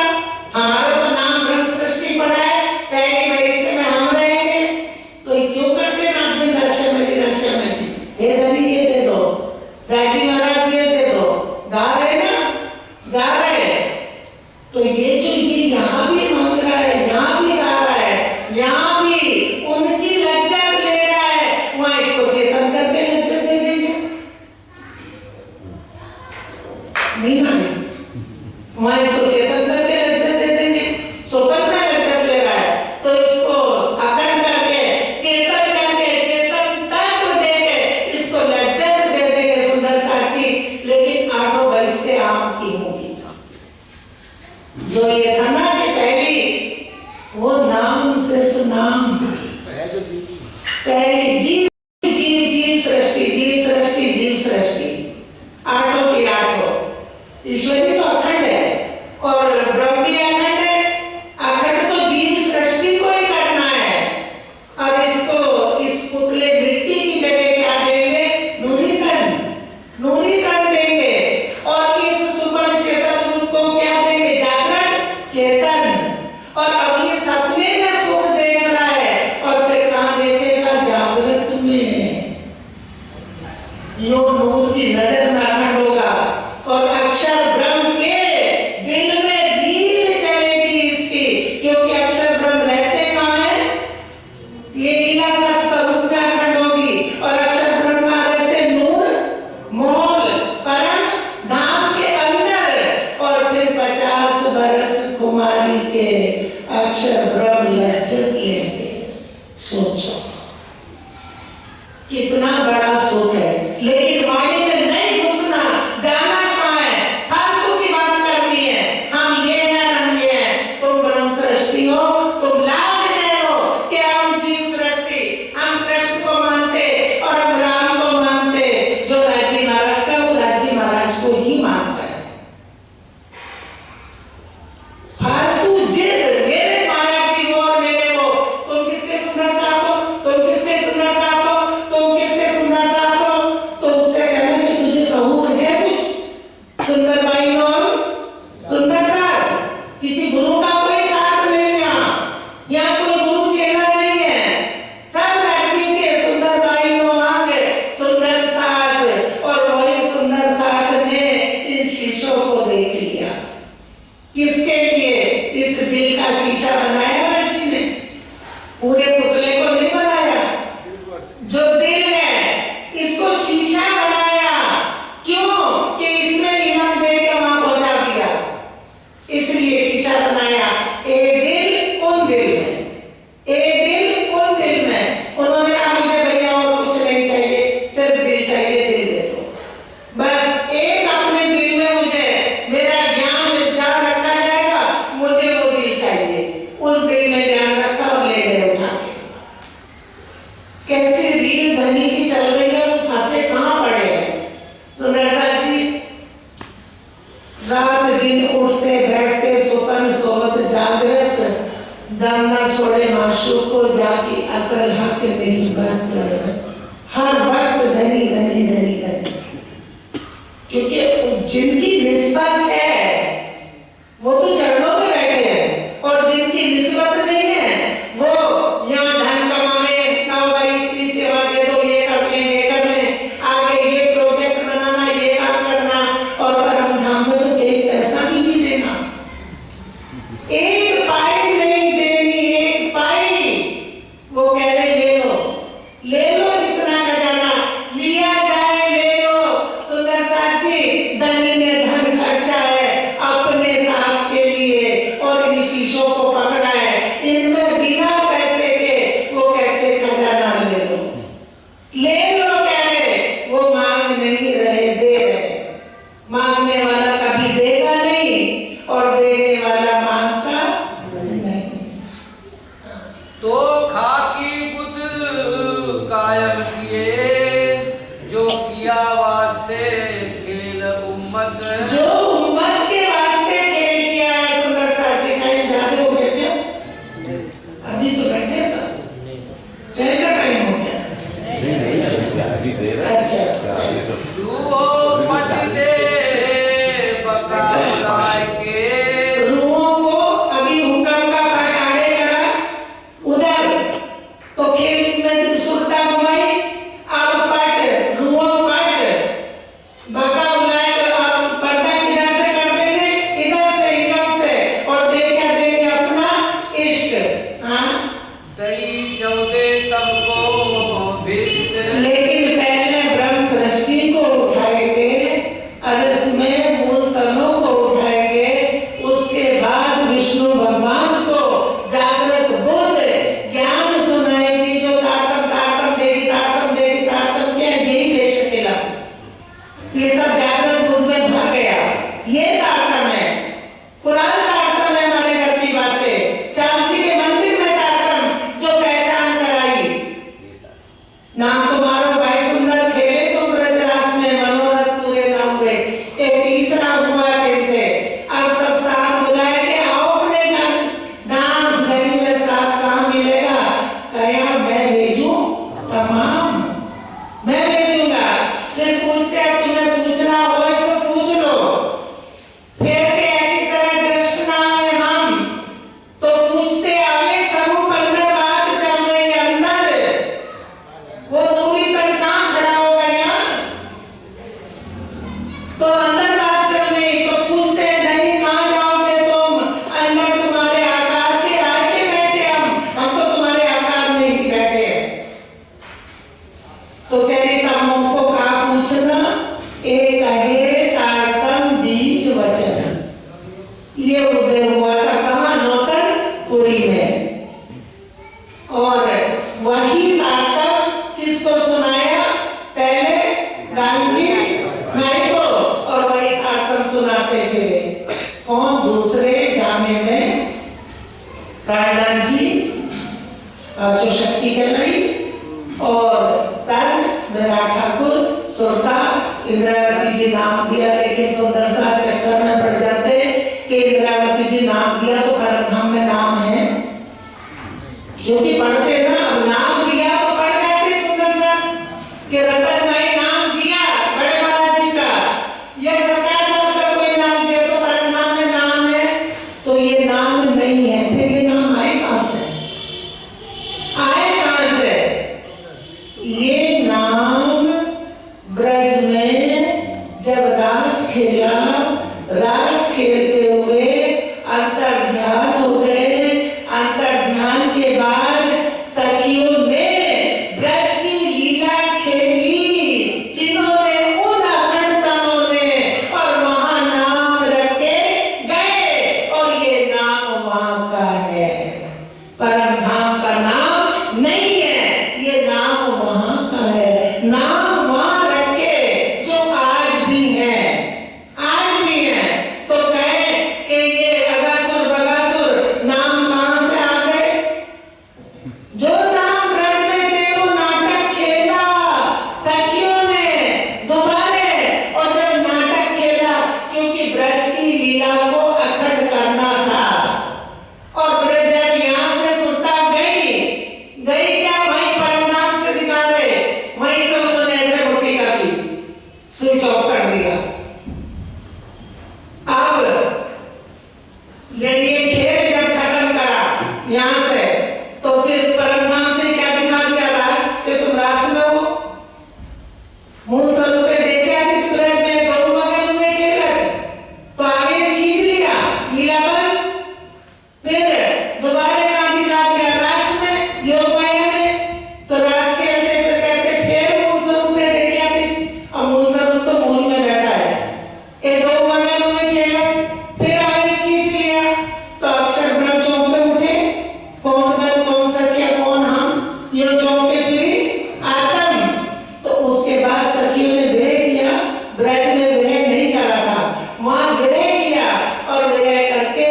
हमारा तो नाम ब्रह्म सृष्टि पड़ा है, पहली बहिष्ठ में हम रहेंगे, तो ये क्यों करते हैं आप दिन रश्य में जी, ये धनी ये दे दो, राजी महाराज ये दे दो, गा रहे ना, गा रहे। तो ये जो ये यहाँ भी मांग रहा है, यहाँ भी गा रहा है, यहाँ भी उनकी लज्जत ले रहा है, वहां इसको चेतन करके लज्जत दे देंगे। नहीं ना, वहां इसको चेतन करके लज्जत दे देंगे। स्वतंत्र में लज्जत ले रहा है, तो इसको अखंड करके चेतन तत्व देके इसको लज्जत दे देंगे सुंदर साची। लेकिन आठों बहिष्टे आम की होगी। जो ये था ना कि पहली वो नाम, सिर्फ नाम, पहली जीव जीव जीव सृष्टि, जीव सृष्टि, जीव सृष्टि, आठों की आठों। ईश्वरी तो अखंड है और ब्रह्म भी अखंड है। अखंड तो जीव सृष्टि को ही करना है। और इसको इस पुतले मिट्टी की जगह क्या देंगे? नूरी तन देंगे। और इस सुपर अक्षर ब्रह्म लज्जत लेंगे। सोचो कितना बड़ा सुख है, लेकिन वाणी में नहीं घुसना। जाना कहाँ है, फालतू की बात करनी है। हम ये ना हम ये हैं। तुम ब्रह्म सृष्टि हो, तुम लाभ दे हो कि हम जीव सृष्टि, हम कृष्ण को मानते और हम राम को मानते। जो राजी महाराज का वो राजी महाराज को ही मानता है। फालतू जिद, मेरे महाराज जी वो और मेरे वो, तुम किसके सुंदर साथ हो, तुम किसके सुंदर साथ हो, तुम किसके सुंदर साथ हो। तो उससे कहना कि तुझे सहूर है कुछ, सुंदर भाई हो सुंदर साथ। किसी गुरु का कोई साथ नहीं है, यहाँ कोई गुरु चेला नहीं है। सब राजी के सुंदर भाई हो आगे सुंदर साथ। और वही सुंदर साथ ने इन शीशों को देख लिया। किसके लिए? इस दिल का शीशा बनाया राजी ने, पूरे पुतले को नहीं बनाया। जो दिल है इसको शीशा बनाया। क्यों? कि इसमें इनाम दे के वहां पहुंचा दिया, इसलिए शीशा बनाया। एक दिल उन दिल में, एक दिल उन दिल में। उन्होंने कहा मुझे भैया और कुछ नहीं चाहिए, सिर्फ दिल चाहिए, दिल दे दो। बस एक अपने दिल में मुझे मेरा ज्ञान जा रखा जाएगा, मुझे वो दिल चाहिए। उस दिल में ज्ञान रखा और ले गए उठा के। कैसे रील धनी की चल रही है, फंसे कहाँ पड़े हैं। सुंदर साथ जी रात दिन उठते बैठते सुपन सोवत जागृत, दम न छोड़े माशूक को जाकी असल हक निस्बत। हर वक्त धनी धनी धनी धनी, क्योंकि जिनकी निस्बत है वो तो चरणों में बैठे हैं, और जिनकी निस्बत नहीं है वो यहाँ धन कमाने, ना भाई इतनी सेवा दे दो, ये कर लें, ये कर लें, आगे ये प्रोजेक्ट बनाना, ये काम करना, और परम धाम में तो एक पैसा भी नहीं देना, एक पाई नहीं देनी, एक पाई। वो कह रहे ले लो जितना खजाना लिया जाए, ले लो। सुंदर साथ जी, धनी ने धन खर्चा है अपने साथ के लिए, और इन शीशों को पकड़ा है, इनमें बिना पैसे के वो कहते खजाना ले लो, ले लो कह रहे। वो मांग नहीं रहे, दे रहे। मांगने वाला कभी देगा नहीं, और देने वाला मांगता नहीं। तो खाकी बुद्ध कायम किए, जो किया वास्ते खेल उम्मत। जो उम्मत के वास्ते खेल किया है। सुंदर साथ जी कहीं जाते हो गए क्या? अभी तो बैठे सब, चैन का टाइम हो गया। अच्छा, रूहो पट दे बका बुलाए के। रूहों को अभी हुक्म का पट आगे करा उधर, तो खेल में सुरता घुमाई। अब पट रूहों पट बका बुलाए, तो अब पर्दा किधर से कर देंगे? इधर से, इधर से, और देखा देंगे अपना इश्क। हाँ, दई चौदे तब को भिष्ट। लेकिन पहले ब्रह्म सृष्टि को उठाएंगे, अरस में मूल तनों को उठाएंगे, उसके बाद विष्णु भगवान को जागृत बुद्ध ज्ञान सुनाएगी। जो तारतम तारतम देगी, तारतम देगी, तारतम क्या है? यही बेशक के लफ्ज़। ये सब जागृत बुद्ध में भर गया। ये तारतम है, कुरान तारतम है, हमारे घर की बातें। श्याम जी के मंदिर में तारतम जो पहचान कराई। नाम तुम्हारो भाई सुंदर खेले तुम ब्रजरास में, मनोरथ पूरे ना हुए। एक तीसरा हुआ कहते, अब सब साथ बुलाए के आओ अपने घर। दान धनी में साथ कहाँ मिलेगा? कहा मैं भेजूं, तमाम मैं भेजूंगा। फिर पूछते हैं तुम्हें पूछना हो तो पूछ लो। फिर देखे गए। कौन? दूसरे जामे में प्राणदान जी जो शक्ति कहलाई, और तब मेरा ठाकुर सुरता इंद्रावती जी नाम दिया। लेकिन सुंदर सा चक्कर में पड़ जाते कि इंद्रावती जी नाम दिया तो परमधाम में नाम है, क्योंकि पढ़ते ना, नाम दिया तो पढ़ जाते सुंदर सा कि रतन भाई नाम दिया बड़े महाराज जी का, ये सरकार साहब का कोई नाम दिया तो परमधाम में नाम है, तो ये नाम नहीं है। फिर ये नाम आए कहां से? आए कहां से? ये नाम ब्रज में जब रास खेला, रास खेलते हुए अंतर्ध्यान हो गए। अंतर्ध्यान के बाद सखियों ने ब्रज की लीला खेली। इन्होंने उन अखंडतनों ने और वहां नाम रखे गए, और ये नाम वहां का है, परमधाम का नाम नहीं है, ये नाम वहां का है। नाम वहां रखे जो आज भी है, आज भी है। तो कहे कि ये अगासुर बगासुर नाम कहां से आ गए? जो नाम ब्रज में थे वो नाटक खेला सखियों ने दोबारे, और जब नाटक खेला, क्योंकि ब्रज की लीला को अखंड करना था, और ब्रज जब यहाँ से सुरता गई क्या? वहीं परमधाम से दिखा रहे, वहीं से उन्होंने ऐसे मुट्ठी कर दी, स्विच ऑफ कर दिया। अब ये खेल जब खत्म करा यहाँ से, तो फिर परमधाम से क्या दिखा दिया? रास के तुम रास में हो, मूल स्वरूप पे देखे आदि तुम ब्रज में गौ मगन हुए खेल, तो आगे से खींच लिया लीला बन। फिर दोबारा कहां दिखा दिया? रास में, योग माया में। तो रास खेलते तो कहते फिर मूल स्वरूप पे देखे आदि, और मूल स्वरूप तो मूल में बैठा है। ये गौ मगन हुए खेल, फिर आगे से खींच लिया, तो अक्षर ब्रह्म चौक पे उठे, कौन बन कौन सखिया कौन हम, ये चौक पे फिर आत्म। तो उसके बाद सखियों ने विरह किया, ब्रज में विरह नहीं करा था, वहां विरह किया, और विरह करके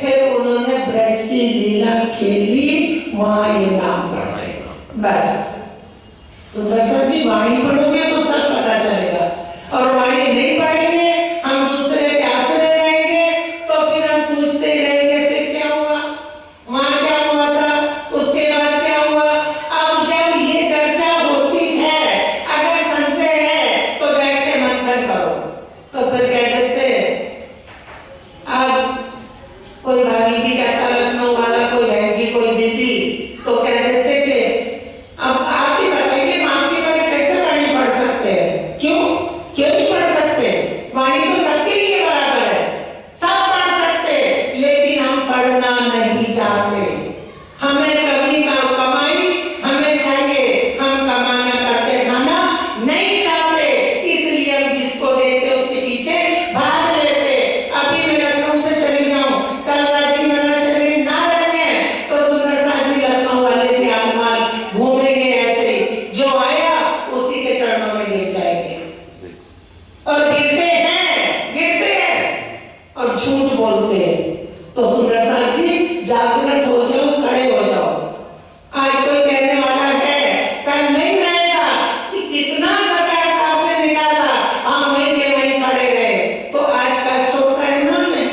फिर उन्होंने ब्रज की लीला खेली, वहां ये नाम पढ़ा। बस सुदर्शन जी वाणी पढ़ोगे तो सब पता चलेगा, और वाणी नहीं पढ़ेंगे, हम दूसरे के आश्रय रहेंगे, तो फिर हम पूछते ही रहेंगे फिर क्या हुआ, वहां क्या हुआ था, उसके बाद क्या हुआ। अब जब ये चर्चा होती है, अगर संशय है तो बैठ के मंथन करो, तो फिर कह देते अब कोई भाभी जी कहता लखनऊ वाला, कोई बहन जी, कोई दीदी, तो कह देते कि अब आप ही बताइए नाम की बात कैसे वाणी पढ़ सकते हैं? क्यों नहीं पढ़ सकते? वाणी तो सबके लिए बराबर है, सब पढ़ सकते, लेकिन हम पढ़ना नहीं चाहते। हमें कभी काम कमाई हमें चाहिए, हम कमाना करके खाना नहीं चाहते, इसलिए हम जिसको देते उसके पीछे भाग लेते। अभी मैं लखनऊ से चली जाऊं, कल रांची मेरा शरीर ना रखे, तो सुंदर सा जी लखनऊ वाले भी आलमाल घूमेंगे ऐसे ही, जो आया उसी के चरणों में गिर जाएंगे, और गिरते हैं और झूठ बोलते हैं। तो सुंदर सा जी जागृत हो जाओ, खड़े हो जाओ। आज कोई कहने वाला है कल नहीं रहेगा कि कितना सरकार साहब ने निकाला, हम वहीं के वहीं खड़े रहे, तो आज कष्ट होता है ना हमें।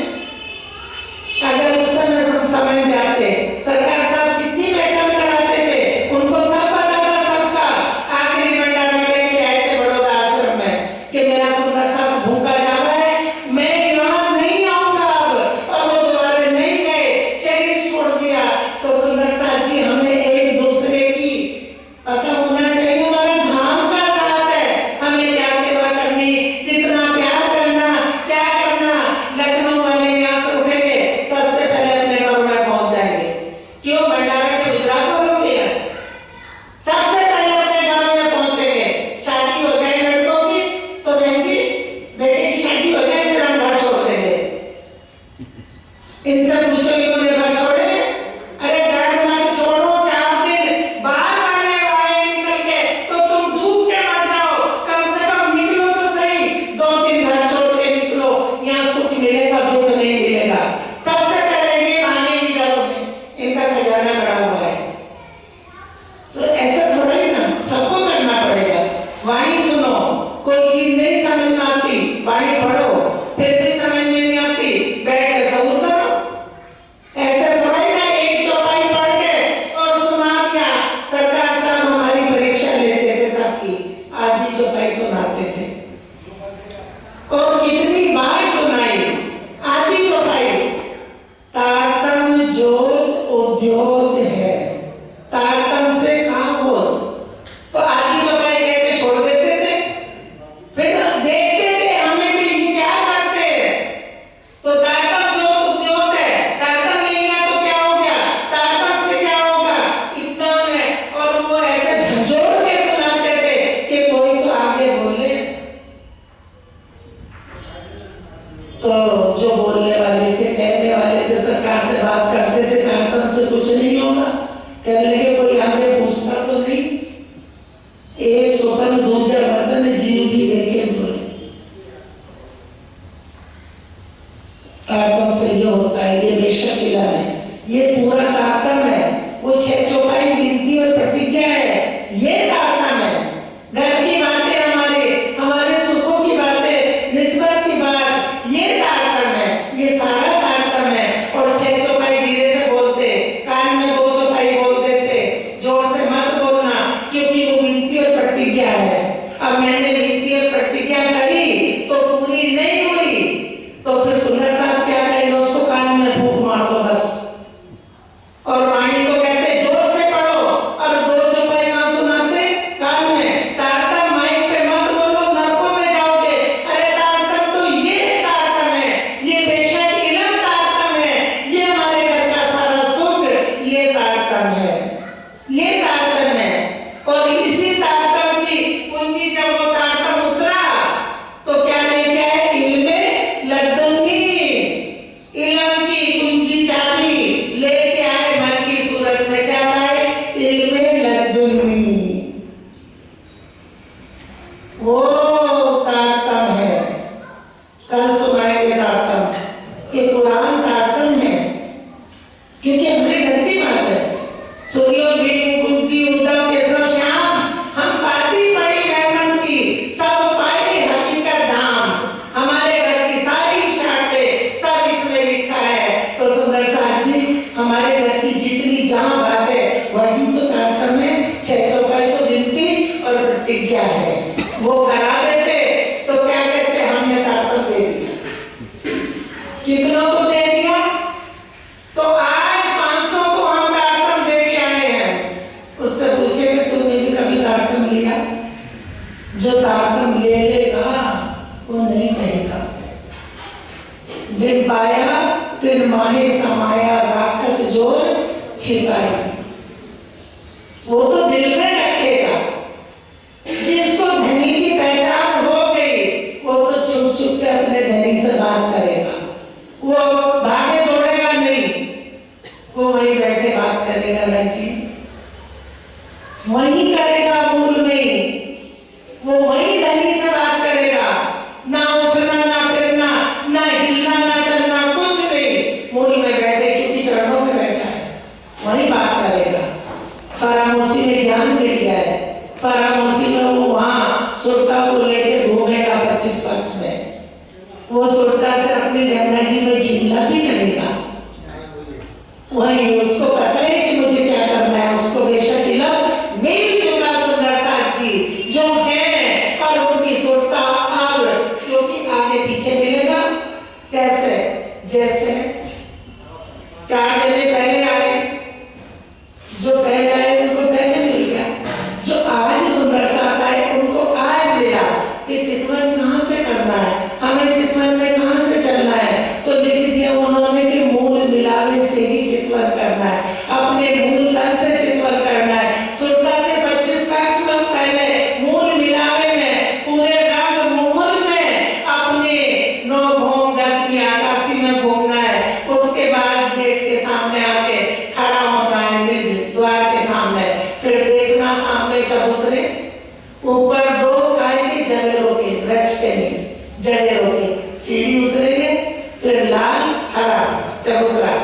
अगर उस समय हम समझ जाते, सरकार साहब कितनी पहचान कराते थे, उनको सब पता था सबका। आखिरी भंडारा लेके आए थे बड़ौदा आश्रम में कि मेरा सुंदर साहब भूखा जा रहा है, मैं यहाँ नहीं आऊंगा अब, और वो दोबारा नहीं गए, शरीर छोड़ दिया। तो सुंदर सा जी हमें एक दूसरे की पता होना चाहिए, हमारा धाम का साथ है, हमें क्या सेवा करनी, कितना प्यार करना, क्या करना। लखनऊ वाले यहाँ से उठेंगे, सबसे पहले अपने घरों में पहुंच जाएंगे। क्यों? भंडारा के गुजरात वालों के यहाँ सबसे पहले अपने घरों में पहुंचेंगे। शादी हो जाए लड़कों की तो बहन जी बेटे की शादी हो जाए, फिर हम घर छोड़ देंगे। इनसे पूछो इन्होंने घर छोड़े? अरे घर मत छोड़ो, 4 दिन बाहर वाले आए निकल के तो तुम डूब के मर जाओ, कम से कम निकलो तो सही, 2 दिन घर छोड़ के निकलो, यहाँ सुख जो बोलने वाले थे, कहने वाले थे, सरकार से बात करते थे, कार्यक्रम से कुछ नहीं होगा, कह लगे कोई हमें पूछता तो नहीं। एक स्वप्न दूसरा वतन जीव भी देखे हुए तारतम से ये होता है। ये बेशक इलाज है, ये पूरा तारतम है। वो 6 चौपाई गिनती और प्रतिज्ञा है, ये तारतम है। घर की बातें, हमारे सुखों की बातें, निस्बत की बात, ये तारतम है, ये सारा तारतम है। और 6 चौपाई धीरे से बोलते, कान में 2 चौपाई बोल देते, जोर से मत बोलना, क्योंकि वो गिनती और प्रतिज्ञा है। अब मैंने गिनती और प्रतिज्ञा करी तो पूरी नहीं हुई, तो फिर सुंदर साहब क्या कहेंगे, उसको कान में फूंक मार दो बस। और वाणी को कहते जोर से पढ़ो, और 2 चौपाई ना सुनाते कान में। तारतम माइक पे मत बोलो, नरकों में जाओगे। अरे तारतम तो ये तारतम है, ये बेशक इलम तारतम है, ये हमारे घर का सारा सुख, ये तारतम है, ये तारतम है। और इसी तारतम की कुंजी, जब वो तारतम उतरा तो क्या लेके आए, इल्मे लदुन्नी, इलम की कुंजी चाबी लेके आए। मन की सूरत में क्या लाए, इल्मे लदुन्नी, वो तारतम है। कल सुनाएंगे तारतम, ये कुरान तारतम है, क्योंकि हमारे घर की बात है। सूर्यो भीम कुंजी उद्धव केशव श्याम, हम बाती पड़ी मेहमन की, सब पाए हकीकत धाम। हमारे घर की सारी शाखें, सब इसमें लिखा है। तो सुंदर साथ जी, हमारे घर की जितनी जहां बात है वही तो तारतम है। 6 चौपाई तो गिनती और प्रतिज्ञा है। वो करा देते तो क्या कहते, हमने तारतम दे दिया। कितनों को दे दिया, तो आज 500 को हम तारतम दे के आए हैं। उससे पूछेंगे तुमने भी कभी तारतम लिया? जो तारतम ले लेगा वो नहीं कहेगा। जिन पाया फिर माहे समाया, राखत जोर छिपाया, वो तो दिल में रखेगा। जिसको धनी की पहचान हो गई, वो तो छुप छुप के अपने धनी से बात करेगा। वो भागे दौड़ेगा नहीं, वो वहीं बैठे बात करेगा। जी वहीं करेगा, मूल में वो वहीं धनी से बात करेगा। ना उठना, ना फिरना, ना हिलना, ना चलना, कुछ नहीं, मूल में बैठे, क्योंकि चरणों में बैठा है, वही बात करेगा। फरामोशी में ज्ञान दे दिया है। फरामोशी में वो वहां सुरता को लेके घूमेगा 25 वर्ष में। वो सुरता से अपनी गंगा जी में झीलना भी करेगा। वही उसको पता है कि मुझे क्या करना है। उसको बेशक इलम मिल चुका सुंदर साथ जी जो है, और उनकी सुरता अब, क्योंकि आगे पीछे मिलेगा। कैसे, जैसे 4 जने पहले आए, जो पहले आए उनको पहले मिल गया, जो आज सुंदर साथ आए उनको आज मिला। कि चितवन कहाँ से करना है, हमें चितवन में कहाँ से चलना है, तो लिख दिया उन्होंने कि मूल मिलावे से ही चितवन करना है, अपने मूल तन से चितवन करना है। सुरता से 25 वर्ष पहले मूल मिलावे में, पूरे रंग मोहल में अपने 9 भोम 10वीं आकाशी में घूमना है। उसके बाद गेट के सामने आके खड़ा होना है, निज द्वार के सामने। फिर देखना सामने चबूतरे, ऊपर 2 गाय के जगरों के, वृक्ष के नहीं, जगरों के। सीढ़ी उतरेंगे, फिर लाल हरा चबूतरा।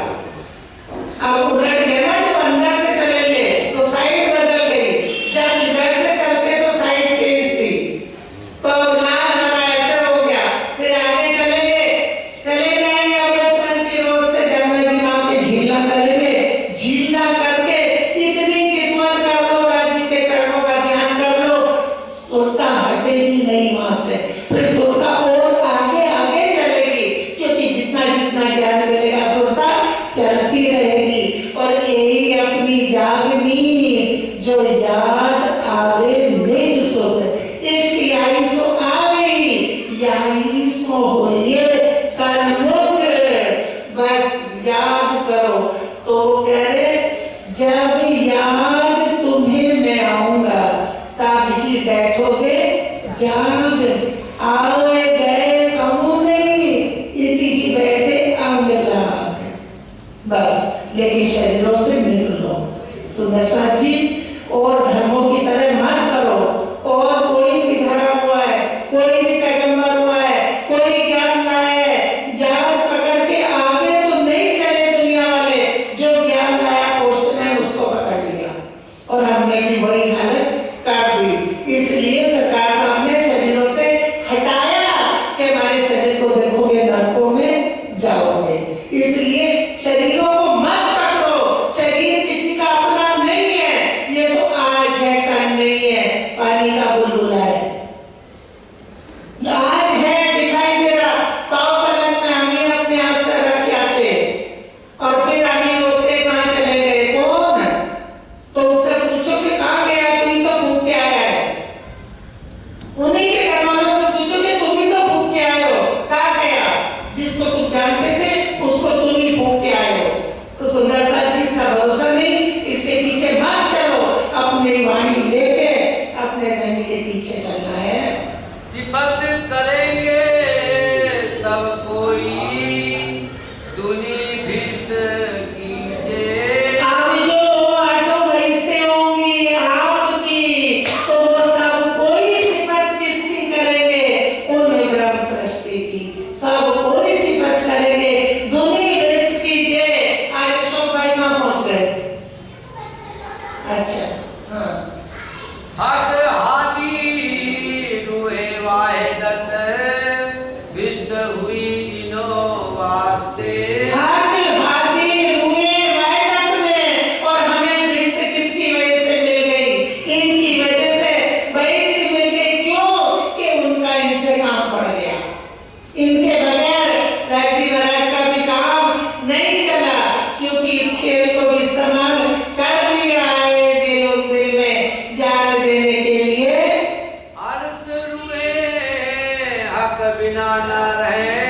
अब उलट गया ना, जब अंदर से चलेंगे तो साइड बदल गई, जब इधर से चलते तो साइड चेंज थी, तो लाल हरा ऐसे हो गया। फिर आगे चलेंगे, चले जाएंगे अमृतमन की रोज से जंगल जी मां के झीलना करेंगे। झीलना करके इतनी चितवन कर लो, राज्य के चरणों का ध्यान कर लो, सुरता हटेगी नहीं वहां से। फिर सुरता और आगे आगे चलेगी, क्योंकि जितना जितना ज्ञान मिलेगा सुरता लेकिन शरीरों से निकलो। सुदर्शन जी, और धर्मों की तरह मत करो। और कोई भी धर्म हुआ है, कोई भी पैगंबर हुआ है, कोई ज्ञान लाया है, ज्ञान पकड़ के आगे तो नहीं चले दुनिया वाले। जो ज्ञान लाया पोस्ट में उसको पकड़ लिया और हमने भी वही हालत कर दी। इसलिए सरकार साहब ने शरीरों से हटाया कि हमारे शरीर को देखोगे नरकों में जाओगे। इसलिए शरीरों को मत पकड़ो। शरीर किसी का अपना नहीं है। ये तो आज है, कल नहीं है। पानी का बुलबुला है, आज है दिखाई दे रहा। पाव पलक में हम ही अपने हाथ से रख के आते और फिर हम ही होते कहाँ चले गए, कौन? तो उससे पूछो कि कहाँ गया, तू ही तो भूख के आया है। उन्हीं के घर वालों से पूछो कि तुम ही तो भूख के आए हो, कहाँ गया? जिसको तुम जानते थे उसको तुम ही भूख के आए हो। तो सुंदर सा चीज का भरोसा नहीं, इसके पीछे मत चलो। अपनी वाणी लेके अपने धन के पीछे चलना है। सिफत करेंगे सब कोई, दुनी भिस्त कीजे। आप जो ऑटो बेचते होंगे आपकी, तो वो सब कोई सिफत किसकी करेंगे? उन ब्रह्म सृष्टि की सब कोई सिफत करेंगे। दुनी भिस्त कीजिए। आज अशोक भाई कहाँ पहुंच गए? अच्छा, हाँ। हक हादी रुए वाहिदत, भिस्त हुई इनो वास्ते। हक भाती रुए वैदत में, और हमें भिस्त किसकी वजह से मिल गई? इनकी वजह से बेइज्जती मिल गई। क्यों? कि उनका इनसे काम पड़ गया। इनके बगैर राजी महाराज का भी काम नहीं चला, क्योंकि इस खेल को भी इस्तेमाल कर लिया है दिल में जान देने के लिए। अर्श रुए हक बिना न रहे,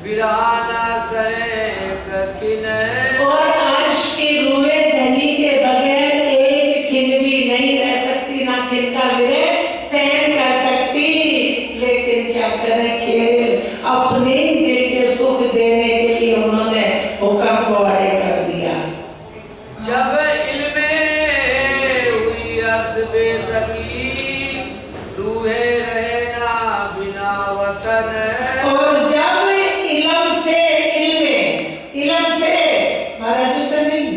बिरहा न सहे कखिन। और अर्श की रूहें धनी के बगैर एक खिन भी नहीं रह सकती, ना खिन का विरह सहन कर सकती। लेकिन क्या करें, खेल अपने ही दिल के सुख देने के लिए उन्होंने हुक्म को अड़े कर दिया। जब इल्मे हुई अर्ज बेसकी, रूहे रहे ना बिना वतन। और जब इल्म से महाराज से नहीं,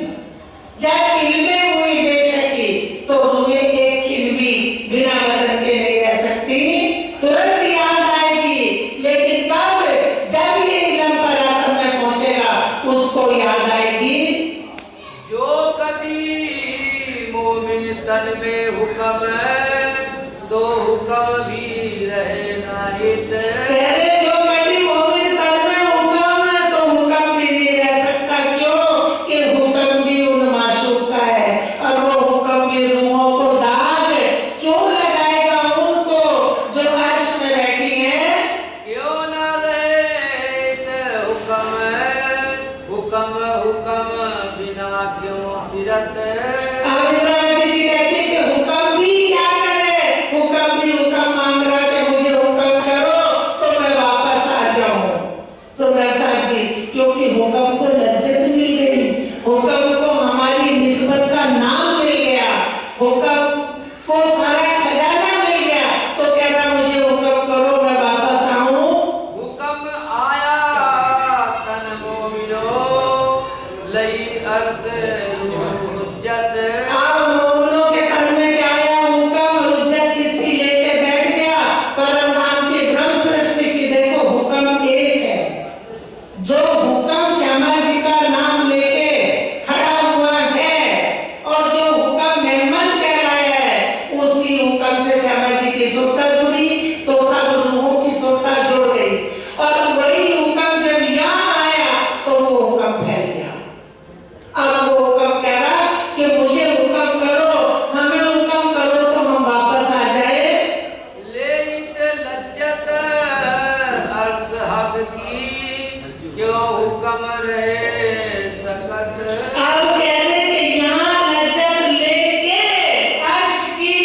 जब इल्मे हुई बेशकी, तो रूहें एक खिन भी बिना वतन के नहीं रह सकती। तुरंत याद आएगी, लेकिन कब? जब ये इल्म पर आत्म में पहुंचेगा उसको याद आएगी। जो कदी मोमिन तन में हुक्म, तो हुक्म भी रहे ना हित। तेरे जो कभी मोमिन तन में हुक्म है, तो हुक्म भी नहीं रह सकता। क्यों? कि हुक्म भी उन माशूक का है, और वो हुक्म भी रूहों को दाग क्यों लगाएगा उनको जो अर्श में बैठी है? क्यों न रहे हुक्म, हुक्म हुक्म बिना क्यों फिरत। अब इंदिरावती जी कहती है कि हुक्म भी क्या करे? हुक्म भी हुक्म मांग रहा कि मुझे हुक्म करो तो मैं वापस आ जाऊं। सुंदर साहब जी, क्योंकि हुक्म को लज्जत मिल गई, हुक्म को हमारी निस्बत का नाम मिल गया, हुक्म को सारा खजाना मिल गया, तो कह रहा मुझे हुक्म करो मैं वापस आऊं। हुक्म आया तन मोमिनो, लई अर्ज हुज्जत। आप मोमिनों के तन में क्या आया? हुक्म। हुज्जत किसकी लेके बैठ गया? परम नाम की ब्रह्म सृष्टि की। देखो हुक्म एक है, जो हुक्म श्यामा जी का नाम लेके खड़ा हुआ है, और जो हुक्म मेहमान कहलाया है, उसी हुक्म से श्यामा जी की सुरता जुड़ी, तो सब रूहों की सुरता जुड़ गई। और वही हुक्म जब यहाँ आया तो वो हुक्म फैल गया। अब वो हुक्म कह रहा कि मुझे हुक्म करो, हमें हुक्म करो तो हम वापस आ जाए। लेत लज्जत अर्ज हक की, क्यों हुक्म रहे सकत। अब कह रहे कि यहाँ लज्जत लेके अर्श की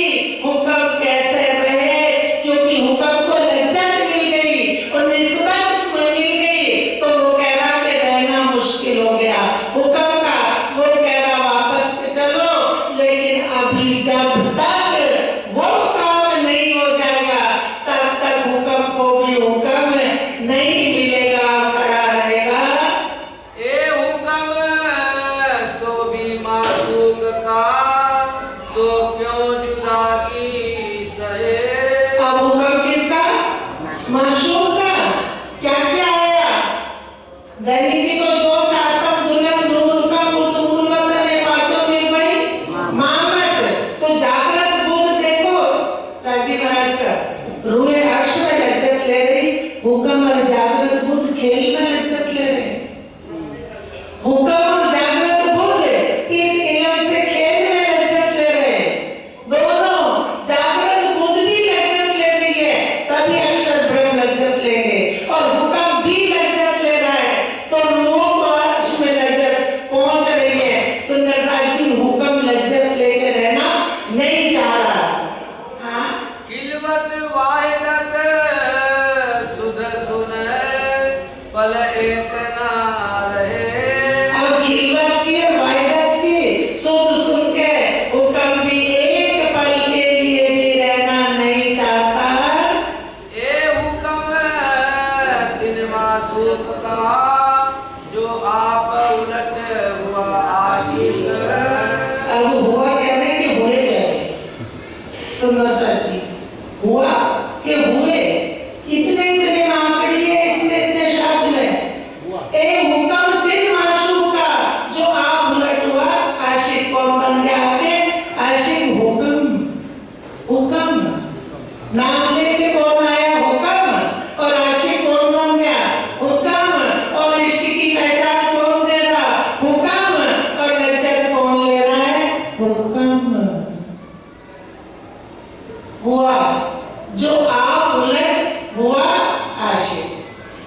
हुक्म कैसे रहे? क्योंकि हुक्म को लज्जत मिल गई और निस्बत मिल गई, तो वो कह रहा कि रहना मुश्किल हो गया। हुक्म का का जो आप उलट हुआ आशिक। अब हुआ क्या नहीं कि हुए क्या? सुंदर सा जी हुआ कि हुए इतने इतने आंकड़िए इतने इतने शब्द में एक हुक्म दिन माशूक का जो आप उलट हुआ आशिक कौन बन गया? आपके आशिक हुक्म हुक्म नाम लेके कौन आया? हुक्म। और आशिक कौन बन गया? हुक्म। और इश्क की पहचान कौन दे रहा? हुक्म। और लज्जत कौन ले रहा है? हुक्म। हुआ जो आप उलट हुआ आशिक।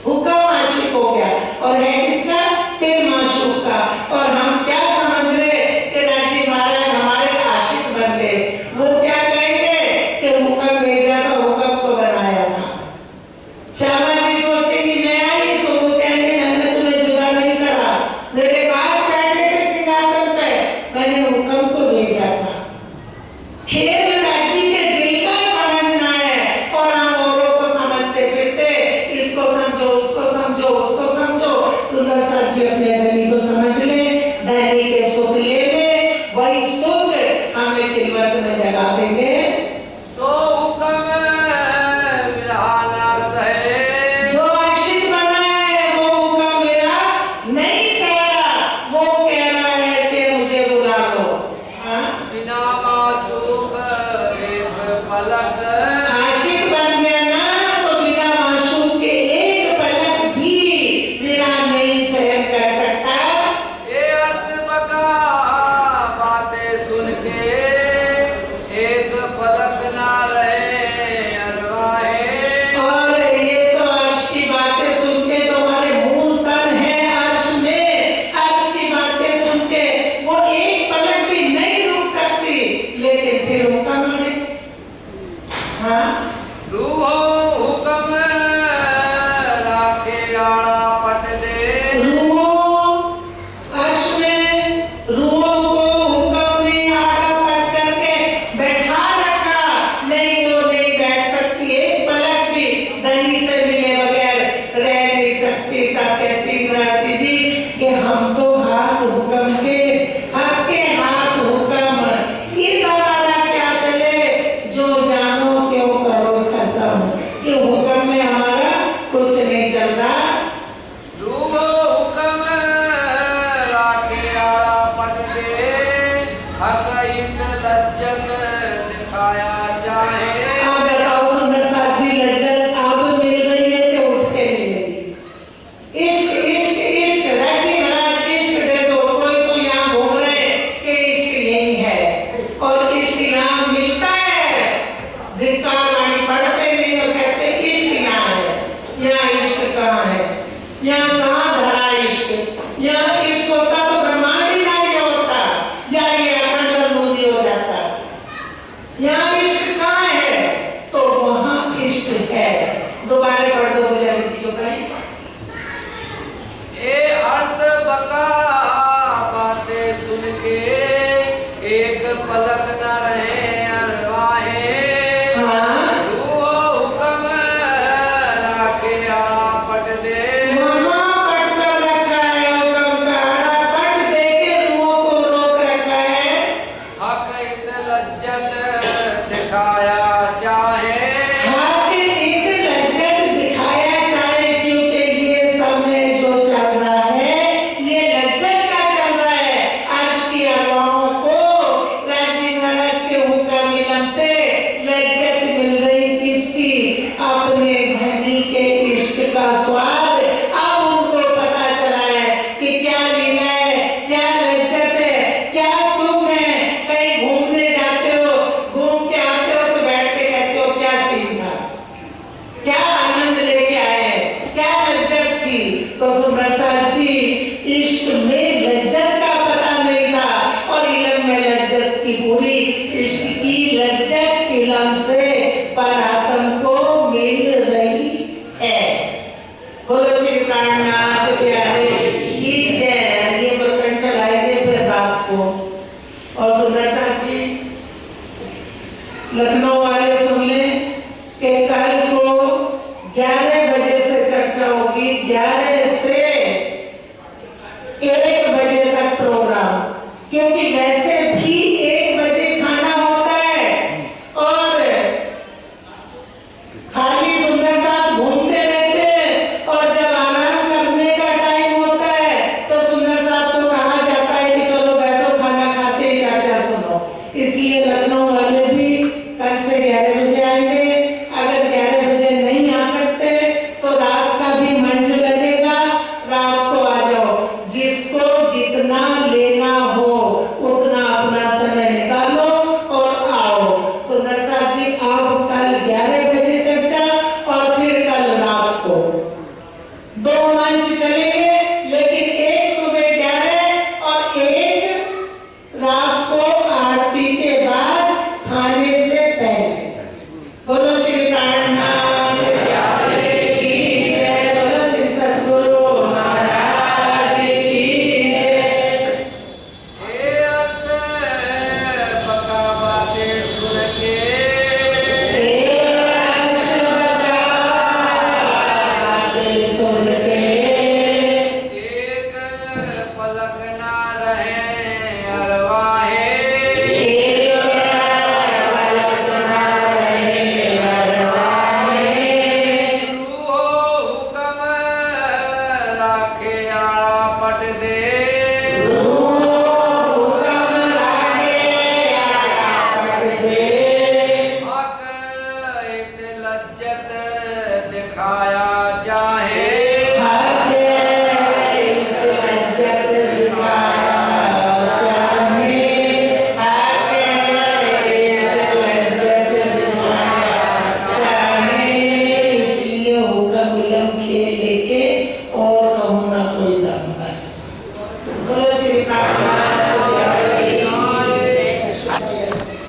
हुक्म आशिक हो गया और है किसका? तेरे माशूक का। और हम क्या समझ रहे कि राजी महाराज हमारे आशिक बन गए? वो क्या कहेंगे कि हुक्म भेजा था, हुक्म को बनाया था। श्यामा जी सोचेंगी मैं आई तो वो कहेंगे मैंने तुम्हें जुदा नहीं करा, मेरे पास बैठे थे सिंहासन पे, मैंने हुक्म को भेजा था। खेल राज्य के दिल का समझना है और हम औरों को समझते फिरते, इसको समझो उसको समझो उसको समझो। सुंदर सा जी अपने धनी को समझ ले, धनी के सुख ले ले, वही सुख हमें खिदमत में जगा देंगे। तो हुक्म विरहाना सहे। जो आशिक बना है वो हुक्म मेरा नहीं सहा, वो कह रहा है कि मुझे बुला लो। हाँ? बिना माशूक एक पलक। आशिक बन गया ना तो बिना माशूक के एक पलक भी मेरा नहीं सहन कर सकता। ये अर्थ बका बातें सुन के एक पलक ना रहे अरवाहे। और ये तो अर्श की बातें सुन के जो हमारे मूल तन है अर्श में, अर्श की बातें सुन के वो एक पलक भी नहीं रुक सकती, लेकिन फिर हुक्म माने। हाँ? रूहो हुक्म राखे आड़ा पट दे। रूहों अर्श में रूहों को हुक्म ने आड़ा पट करके बैठा रखा, नहीं वो नहीं बैठ सकती एक पलक भी, धनी से मिले बगैर रह नहीं सकती। तब कहती भारती जी कि हम तो हाथ हुक्म के, हक के हाथ हुक्म, ये हमारा क्या चले, जो जानो क्यों करो कसम, कि हुक्म में हमारा कुछ नहीं चल रहा। रूहो हुक्म राखे आड़ा पट दे। हक इत लज्जत दिखाया चाहे। आप बताओ सुंदर साथी, लज्जत अब मिल रही है कि उठ के मिलेगी? इश्क इश्क इश्क राजी महाराज इश्क दे दो। कोई तो यहाँ घूम रहे कि इश्क यही है और इश्क यहाँ मिलता है। धिक्कार वाणी पढ़ते नहीं और कहते इश्क यहाँ है। यहाँ इश्क कहाँ है? यहाँ कहाँ धरा इश्क? यहाँ इश्क होता तो ब्रह्मांड ही नहीं होता, या ये अखंड और मोदी हो जाता। यहाँ इश्क कहाँ है? तो वहाँ इश्क है। दोबारा पढ़ दो मुझे चीजों का। ए अर्थ बका बातें सुन के एक पलक न रहे अरवाहे। हाँ? रूहो हुक्म राखे आड़ा पट दे। वहाँ पट कर रखा है हुक्म का आड़ा, पट दे के रूहों को रोक रखा है। हक इत लज्जत दिखाया चाहे। हाथ एक लज्जत दिखाया जाए, क्योंकि ये सब में जो चल रहा है ये लज्जत का चल रहा है। अर्श की अरवाहों को राजी महाराज के हुक्म इलम से लज्जत मिल रही किसकी? अपने धनी के इश्क का स्वाद अब उनको पता चला है कि क्या लीला है, क्या लज्जत है, क्या सुख है। कहीं घूमने जाते हो, घूम के आते हो तो बैठ के कहते हो क्या सीन था, क्या आनंद लेके आए हैं, क्या लज्जत थी। तो सुंदर सा जी इश्क में लज्जत का पता नहीं था और इलम में लज्जत की पूरी, इश्क की लज्जत इलम से परात्म को मिल रही है। बोलो श्री प्राणनाथ प्यारे की जय। ये प्रकरण चलाएंगे फिर बाप को। और सुंदर सा जी लखनऊ वाले सुन ले कि कल को 11 बजे से चर्चा होगी, 11 से तेरे